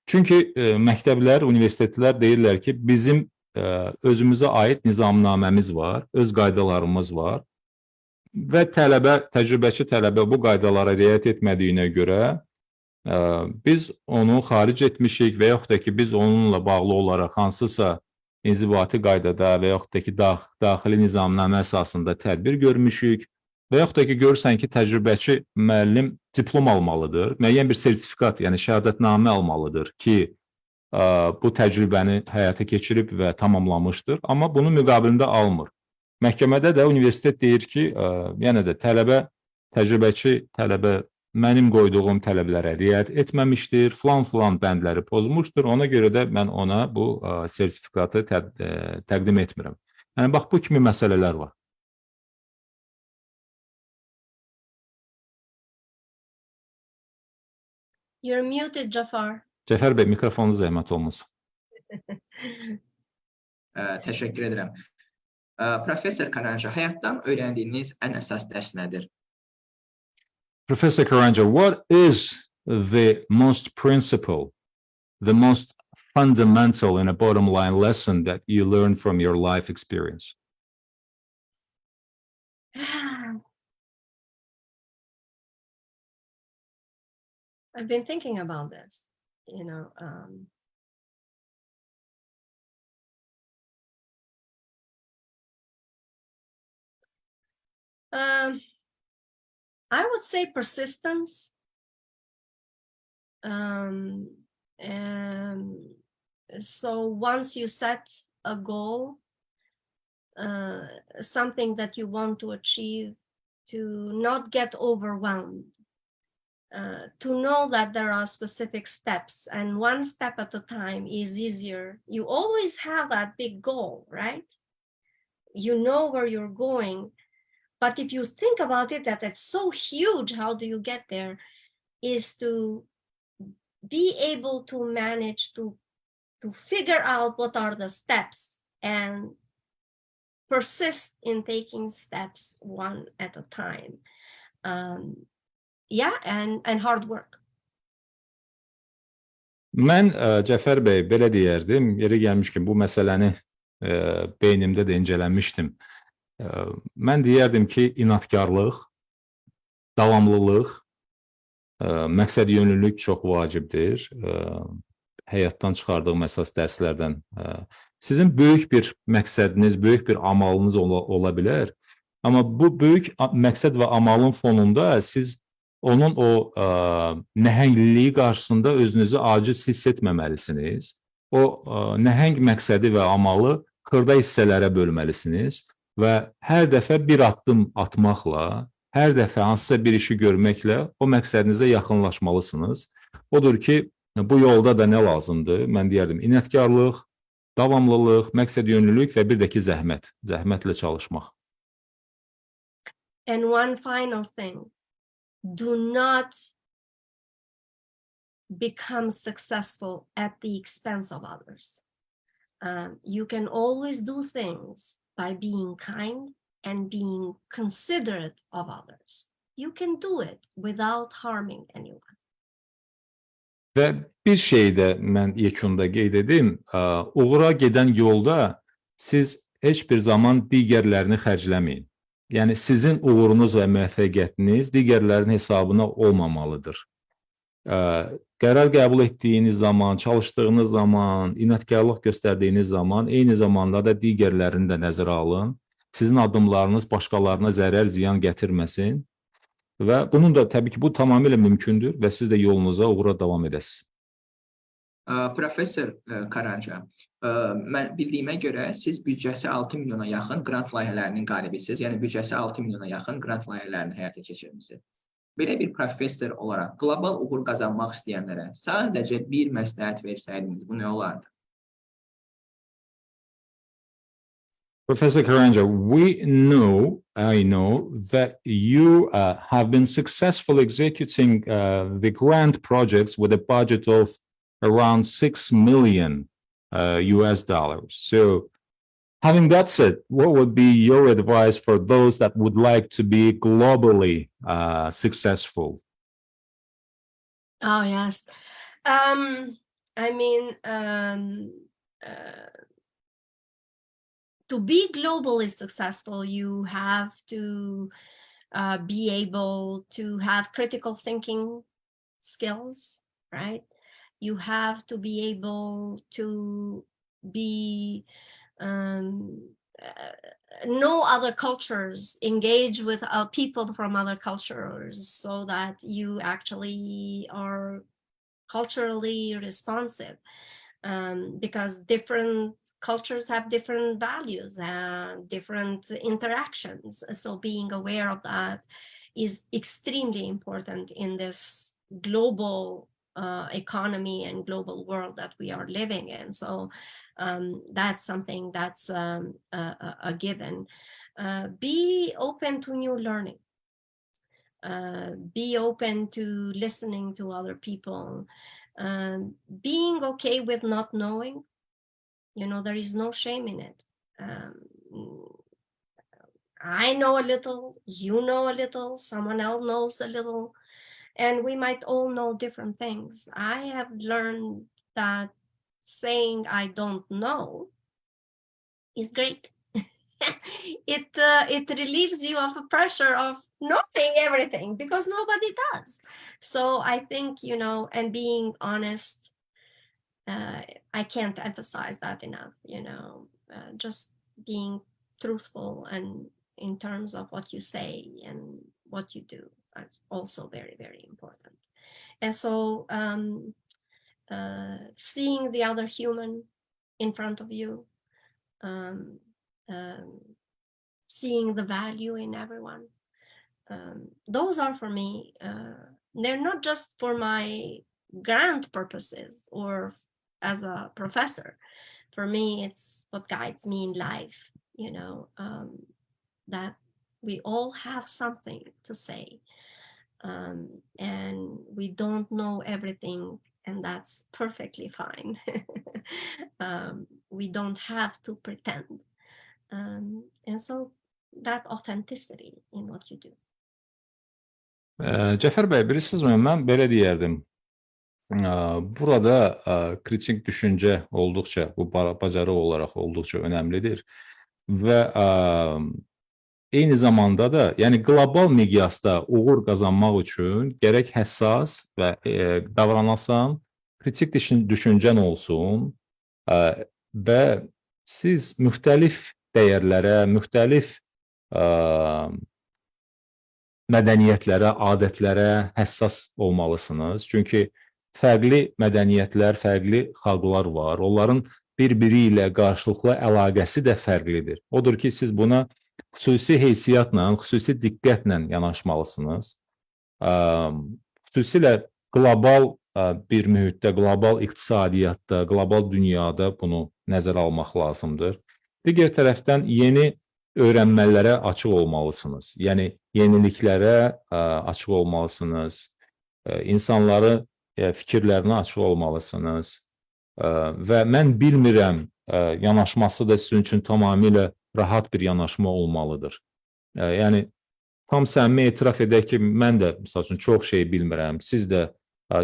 Çünki məktəblər, universitetlər deyirlər ki, bizim özümüzə aid nizamnaməmiz var, öz qaydalarımız var və təcrübəçi tələbə bu qaydalara riayət etmədiyinə görə biz onu xaric etmişik və yaxud da ki, biz onunla bağlı olaraq hansısa inzibati qaydada və yaxud da ki, daxili nizamnamə əsasında tədbir görmüşük və yaxud da ki, görürsən ki, təcrübəçi müəllim diplom almalıdır, müəyyən bir sertifikat, yəni şəhadətnamə almalıdır ki, bu təcrübəni həyata keçirib və tamamlamışdır, amma bunu müqabilində almır. Məhkəmədə də universitet deyir ki, yəni də təcrübəçi tələbə mənim qoyduğum tələblərə riayət etməmişdir, filan bəndləri pozmuşdur, ona görə də mən ona bu sertifikatı təqdim etmirəm. Yəni, bax, bu kimi məsələlər var. You're muted, Jafar. Cəfər bəy, mikrofonu zəhmət olmasın. Təşəkkür edirəm. Professor Karanxha, həyatdan öyrəndiyiniz ən əsas dərs nədir? Professor Karanxha, what is the most principal, the most fundamental and a bottom line lesson that you learned from your life experience? I've been thinking about this, you know. I would say persistence. So once you set a goal, something that you want to achieve, to not get overwhelmed, to know that there are specific steps and one step at a time is easier. You always have that big goal, right? You know where you're going. But if you think about it, that it's so huge, how do you get there? Is to be able to manage to figure out what are the steps and persist in taking steps one at a time. Yeah, and hard work. Mən, Cəfər bəy, belə deyərdim, yeri gəlmişkən bu məsələni beynimdə də incələmişdim. Mən deyərdim ki, inatkarlıq, davamlılıq, məqsədyönlülük çox vacibdir. Həyatdan çıxardığım əsas dərslərdən. Sizin böyük bir məqsədiniz, böyük bir amalınız ola bilər. Amma bu böyük məqsəd və amalın fonunda siz onun o nəhəngliliyi qarşısında özünüzü aciz hiss etməməlisiniz. O nəhəng məqsədi və amalı xırda hissələrə bölməlisiniz. Və hər dəfə bir addım atmaqla, hər dəfə hansısa bir işi görməklə o məqsədinizə yaxınlaşmalısınız. Odur ki, bu yolda da nə lazımdır? Mən deyərdim, inatkarlıq, davamlılıq, məqsədyönlülük və bir də ki, zəhmətlə çalışmaq. And one final thing, do not become successful at the expense of others. You can always do things by being kind and being considerate of others. You can do it without harming anyone. Və bir şey də mən yekunda qeyd edim, uğura gedən yolda siz heç bir zaman digərlərini xərcləməyin. Yəni sizin uğurunuz və müvəffəqiyyətiniz digərlərin hesabına olmamalıdır. Qərar qəbul etdiyiniz zaman, çalışdığınız zaman, inatkarlıq göstərdiyiniz zaman, eyni zamanda da digərlərini də nəzərə alın. Sizin addımlarınız başqalarına zərər, ziyan gətirməsin. Və bunun da təbii ki, bu tamamilə mümkündür və siz də yolunuza uğura davam edəsiniz. Professor Karanxha, mən bildiyimə görə siz büdcəsi 6 milyona yaxın qrant layihələrinin qalibisiniz. Yəni büdcəsi 6 milyona yaxın qrant layihələrini həyata keçirmisiniz. Belə bir professor olaraq qlobal uğur qazanmaq istəyənlərə sadəcə bir məsləhət versəydiniz, bu nə olardı? Professor Karanxha, I know that you have been successful executing the grant projects with a budget of around 6 million US dollars. So having that said, what would be your advice for those that would like to be globally successful? Oh, yes. To be globally successful, you have to be able to have critical thinking skills, right? You have to be able to be know other cultures, engage with people from other cultures, so that you actually are culturally responsive, because different cultures have different values and different interactions. So being aware of that is extremely important in this global economy and global world that we are living in. So that's something that's a given. Be open to new learning. Be open to listening to other people. Being okay with not knowing. You know, there is no shame in it. I know a little, you know a little, someone else knows a little, and we might all know different things. I have learned that saying I don't know is great. It relieves you of the pressure of knowing everything, because nobody does. So I think, you know, and being honest, I can't emphasize that enough, you know, just being truthful and in terms of what you say and what you do. That's also very, very important. And so seeing the other human in front of you, seeing the value in everyone, those are for me, they're not just for my grant purposes or as a professor. For me, it's what guides me in life, you know, that we all have something to say, and we don't know everything, and that's perfectly fine. We don't have to pretend, and so that authenticity in what you do. Cəfər bəy, bilirsinizmi, mən belə deyərdim. Burada kritik düşüncə olduqca, bu bacarıq olaraq olduqca önəmlidir və eyni zamanda da, yəni qlobal miqyasda uğur qazanmaq üçün gərək həssas və davranasan, kritik düşüncən olsun və siz müxtəlif dəyərlərə, müxtəlif mədəniyyətlərə, adətlərə həssas olmalısınız. Çünki fərqli mədəniyyətlər, fərqli xalqlar var. Onların bir-biri ilə qarşılıqlı əlaqəsi də fərqlidir. Odur ki, siz buna xüsusi heysiyyatla, xüsusi diqqətlə yanaşmalısınız. Xüsusilə qlobal bir mühitdə, qlobal iqtisadiyyatda, qlobal dünyada bunu nəzərə almaq lazımdır. Digər tərəfdən yeni öyrənmələrə açıq olmalısınız. Yəni, yeniliklərə açıq olmalısınız. İnsanları fikirlərinə açıq olmalısınız və mən bilmirəm yanaşması da sizin üçün tamamilə rahat bir yanaşma olmalıdır. Yəni, tam səmimi etiraf edək ki, mən də, misal üçün, çox şey bilmirəm, siz də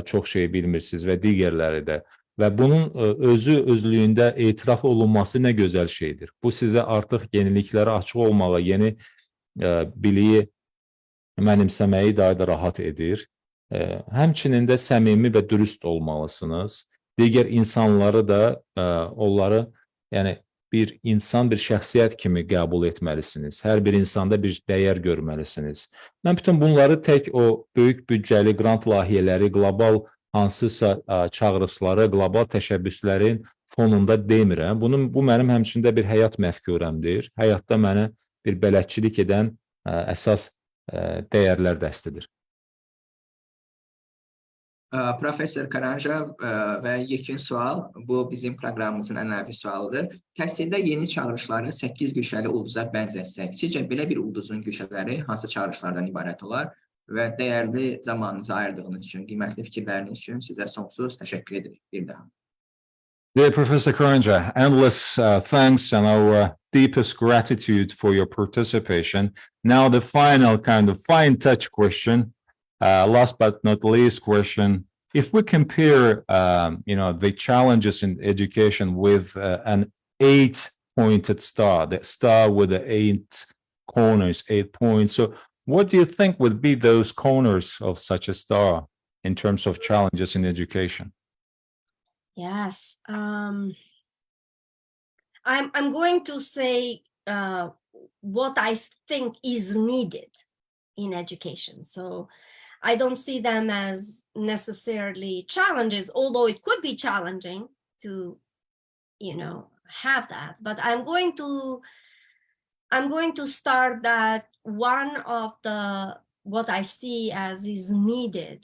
çox şey bilmirsiniz və digərləri də. Və bunun özlüyündə etiraf olunması nə gözəl şeydir. Bu sizə artıq yeniliklərə açıq olmağa, yeni biliyi mənimsəməyi daha da rahat edir. Həmçinin də səmimi və dürüst olmalısınız. Digər insanları da, onları, yəni, bir insan, bir şəxsiyyət kimi qəbul etməlisiniz. Hər bir insanda bir dəyər görməlisiniz. Mən bütün bunları tək o böyük büdcəli qrant layihələri, qlobal hansısa çağırışları, qlobal təşəbbüslərin fonunda demirəm. Bu mənim həmçində bir həyat məfkurəmdir. Həyatda mənə bir bələdçilik edən əsas dəyərlər dəstidir. Profesör Karanxha və yekun sual, bu bizim proqramımızın ənənəvi sualıdır. Təhsildə yeni çağırışları 8 güşəli ulduza bənzətsək, sizcə belə bir ulduzun güşələri hansı çağırışlardan ibarət olar? Və dəyərli zamanınızı ayırdığınız üçün, qiymətli fikirləriniz üçün sizə sonsuz təşəkkür edirik bir daha. Dear Professor Karanxha, endless thanks and our deepest gratitude for your participation. Now the final kind of fine touch question, last but not least question. If we compare, the challenges in education with an 8-pointed star, the star with the 8 corners, 8 points. So what do you think would be those corners of such a star in terms of challenges in education? Yes, I'm going to say what I think is needed in education. So I don't see them as necessarily challenges, although it could be challenging to, have that. But I'm going to start that one of what I see as is needed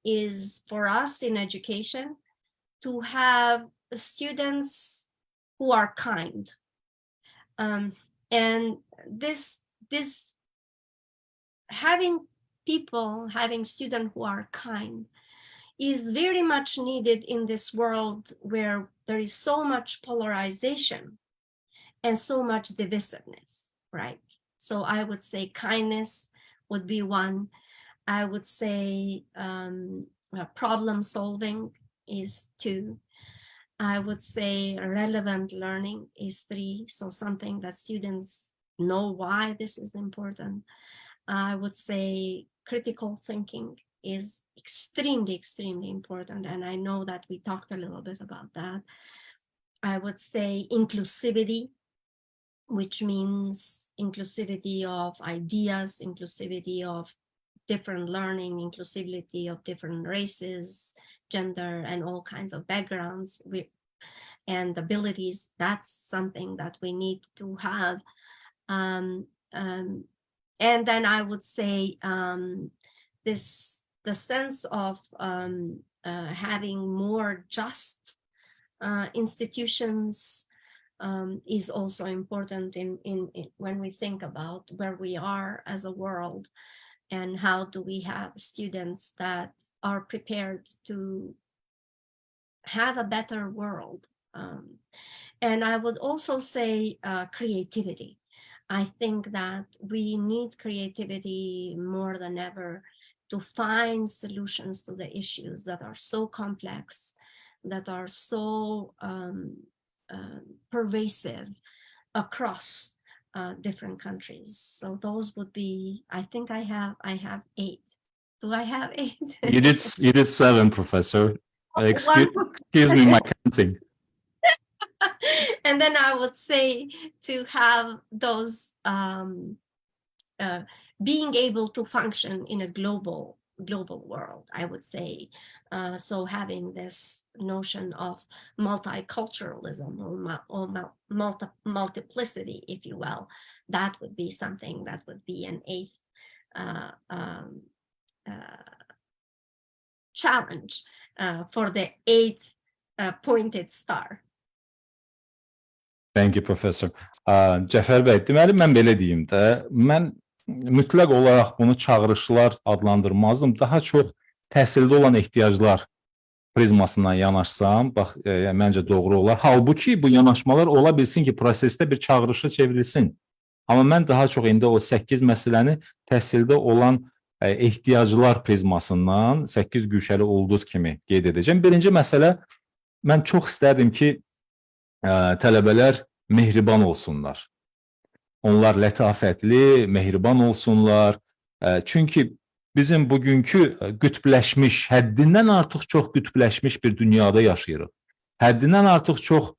is for us in education to have students who are kind. And this having students who are kind is very much needed in this world where there is so much polarization and so much divisiveness, right? So I would say kindness would be one. I would say problem solving is 2. I would say relevant learning is 3. So something that students know why this is important. I would say critical thinking is extremely, extremely important. And I know that we talked a little bit about that. I would say inclusivity, which means inclusivity of ideas, inclusivity of different learning, inclusivity of different races, gender, and all kinds of backgrounds and abilities. That's something that we need to have. And then I would say the sense of having more just institutions is also important in when we think about where we are as a world and how do we have students that are prepared to have a better world. And I would also say creativity. I think that we need creativity more than ever to find solutions to the issues that are so complex, that are so pervasive across different countries. So those would be, I think I have 8. Do I have 8? You did 7, Professor. Excuse me, my counting. And then I would say to have those being able to function in a global world, I would say. So having this notion of multiculturalism or multiplicity, if you will, that would be something that would be an 8th challenge for the 8th pointed star. Thank you, Professor. Cəfər bəy, deməli mən belə deyim də, mən mütləq olaraq bunu çağırışlar adlandırmazdım. Daha çox təhsildə olan ehtiyaclar prizmasından yanaşsam, bax, məncə doğru olar. Halbuki bu yanaşmalar ola bilsin ki, prosesdə bir çağırışa çevrilsin. Amma mən daha çox indi o 8 məsələni təhsildə olan ehtiyaclar prizmasından 8 güşəli ulduz kimi qeyd edəcəm. Birinci məsələ, mən çox istərdim ki, tələbələr mehriban olsunlar. Onlar lətafətli, mehriban olsunlar. Çünki bizim bugünkü qütbləşmiş, həddindən artıq çox qütbləşmiş bir dünyada yaşayırıq. Həddindən artıq çox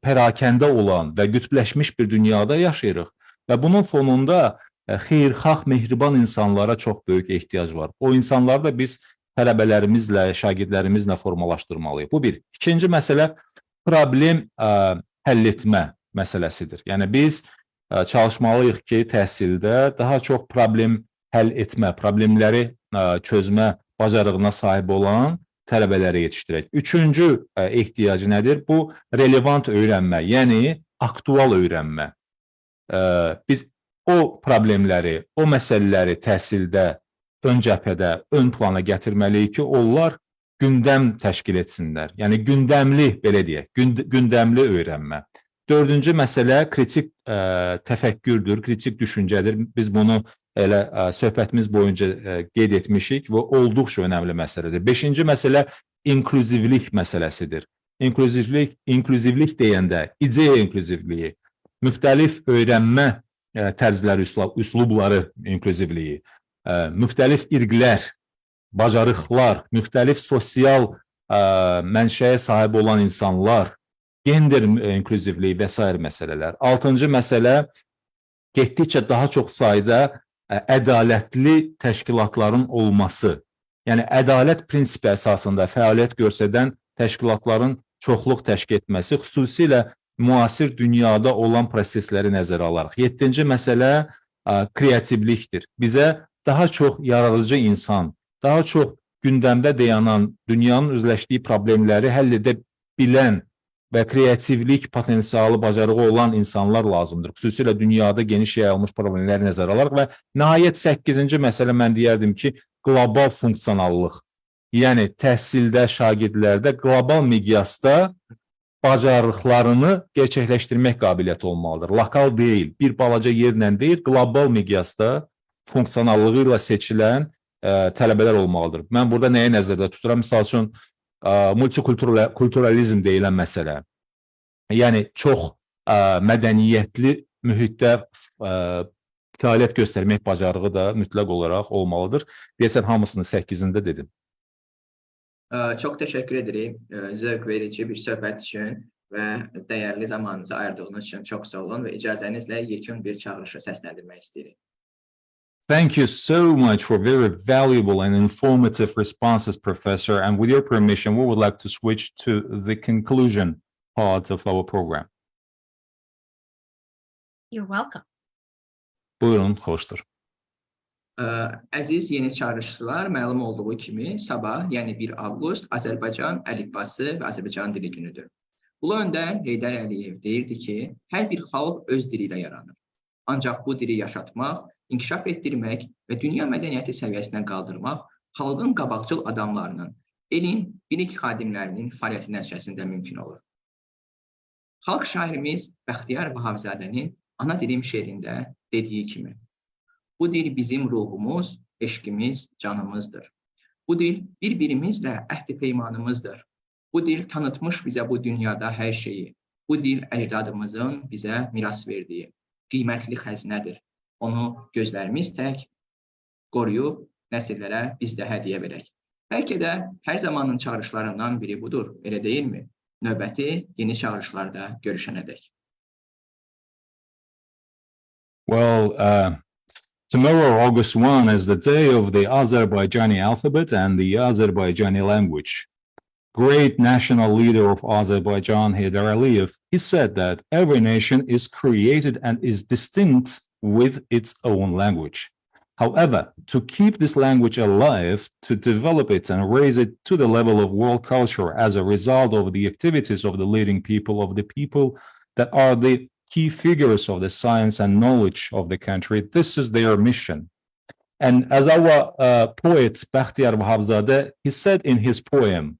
pərakəndə olan və qütbləşmiş bir dünyada yaşayırıq. Və bunun fonunda xeyirxah, mehriban insanlara çox böyük ehtiyac var. O insanları da biz tələbələrimizlə, şagirdlərimizlə formalaşdırmalıyıq. Bu bir. İkinci məsələ problem həll etmə məsələsidir. Yəni biz çalışmalıyıq ki, təhsildə daha çox problem həll etmə, problemləri çözmə bacarığına sahib olan tələbələri yetişdirək. Üçüncü ehtiyacı nədir? Bu relevant öyrənmə, yəni aktual öyrənmə. Biz o problemləri, o məsələləri təhsildə ön cəbhədə, ön plana gətirməliyik ki, onlar gündəm təşkil etsinlər. Yəni gündəmli, belə deyək, gündəmli öyrənmə. Dördüncü məsələ kritik təfəkkürdür, kritik düşüncədir. Biz bunu elə söhbətimiz boyunca qeyd etmişik və olduqca önəmli məsələdir. Beşinci məsələ inklüzivlik məsələsidir. İnklüzivlik deyəndə ideya inklüzivliyi, müxtəlif öyrənmə tərzləri, üslubları inklüzivliyi, müxtəlif irqlər, bacarıqlar, müxtəlif sosial mənşəyə sahib olan insanlar, gender inklüzivliyi və s. məsələlər. Altıncı məsələ getdikcə daha çox sayda ədalətli təşkilatların olması. Yəni ədalət prinsipi əsasında fəaliyyət göstərən təşkilatların çoxluq təşkil etməsi, xüsusilə müasir dünyada olan prosesləri nəzərə alaraq. Yeddinci məsələ kreativlikdir. Bizə daha çox yaradıcı insan, daha çox gündəmdə dayanan, dünyanın üzləşdiyi problemləri həll edə bilən və kreativlik potensialı, bacarığı olan insanlar lazımdır. Xüsusilə dünyada geniş yayılmış problemləri nəzərə alaraq və nəhayət 8-ci məsələ mən deyərdim ki, qlobal funksionallıq. Yəni təhsildə, şagirdlərdə qlobal miqyasda bacarıqlarını gerçəkləşdirmək qabiliyyəti olmalıdır. Lokal deyil, bir balaca yerlə deyil, qlobal miqyasda funksionallığı ilə seçilən tələbələr olmalıdır. Mən burada nəyə nəzərdə tuturam? Misal üçün, multikulturalizm deyilən məsələ. Yəni, çox mədəniyyətli mühitdə fəaliyyət göstərmək bacarığı da mütləq olaraq olmalıdır. Deyəsən, hamısını 8-ində dedim. Çox təşəkkür edirik zövq verici bir söhbət üçün və dəyərli zamanınızı ayırdığınız üçün çox sağ olun və icazənizlə yekun bir çağırışı səsləndirmək istəyirik. Thank you so much for very valuable and informative responses, Professor. And with your permission, we would like to switch to the conclusion part of our program. You're welcome. Buyurun, xoşdur. Əziz yeni çağırışlar, məlum olduğu kimi sabah, yəni 1 avqust Azərbaycan əlifbası və Azərbaycan dili günüdür. Ulu öndər Heydər Əliyev deyirdi ki, hər bir xalq öz dili ilə yaranır. Ancaq bu dili yaşatmaq, inkişaf etdirmək və dünya mədəniyyəti səviyyəsinə qaldırmaq xalqın qabaqcıl adamlarının, elin, bilik xadimlərinin fəaliyyəti nəticəsində mümkün olur. Xalq şairimiz Bəxtiyar Vahabzadənin Ana dilim şeirində dediyi kimi, bu dil bizim ruhumuz, eşqimiz, canımızdır. Bu dil bir-birimizlə əhd-i peymanımızdır. Bu dil tanıtmış bizə bu dünyada hər şeyi. Bu dil əcdadımızın bizə miras verdiyi qiymətli xəzinədir. Onu gözlərimiz tək qoruyub nəsillərə biz də hədiyyə verək. Bəlkə də hər zamanın çağırışlarından biri budur, elə deyilmi? Növbəti yeni çağırışlarda görüşənədək. Well, tomorrow, August 1, is the day of the Azerbaijani alphabet and the Azerbaijani language. Great national leader of Azerbaijan, Heydar Aliyev, he said that every nation is created and is distinct with its own language. However, to keep this language alive, to develop it and raise it to the level of world culture as a result of the activities of the leading people, of the people that are the key figures of the science and knowledge of the country, this is their mission. And as our poet Bəxtiyar Vahabzadeh, he said in his poem,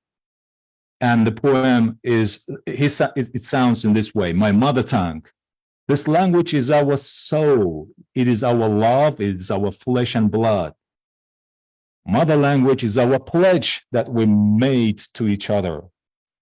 and the poem is, it sounds in this way, my mother tongue. This language is our soul. It is our love. It is our flesh and blood. Mother language is our pledge that we made to each other.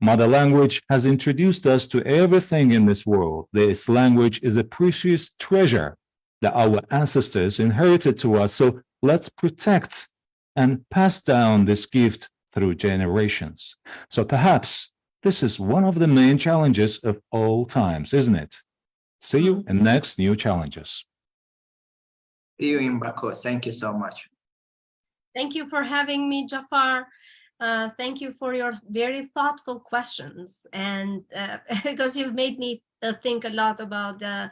Mother language has introduced us to everything in this world. This language is a precious treasure that our ancestors inherited to us. So let's protect and pass down this gift through generations. So perhaps this is one of the main challenges of all times, isn't it? See you in next new challenges. See you in Baku. Thank you so much. Thank you for having me, Jafar. Thank you for your very thoughtful questions, and because you've made me think a lot about the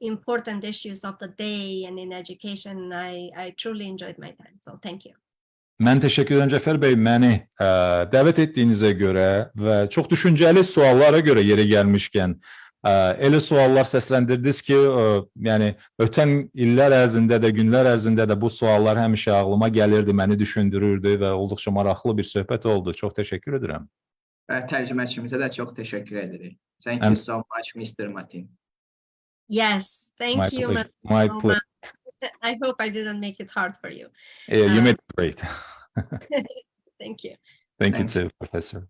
important issues of the day and in education. I truly enjoyed my time, so thank you. Mən təşəkkür edirəm Cəfər bəy, məni dəvət etdiyinizə görə və çox düşüncəli suallara görə yeri gəlmişkən elə suallar səsləndirdiniz ki, yəni ötən illər ərzində də, günlər ərzində də bu suallar həmişə ağlıma gəlirdi, məni düşündürürdü və olduqca maraqlı bir söhbət oldu. Çox təşəkkür edirəm. Tərcüməçimizə də çox təşəkkür edirik. Thank you so much, Mr. Martin. Yes, thank you. My pleasure. I hope I didn't make it hard for you. You made it great. Thank you. Thank you too, Professor.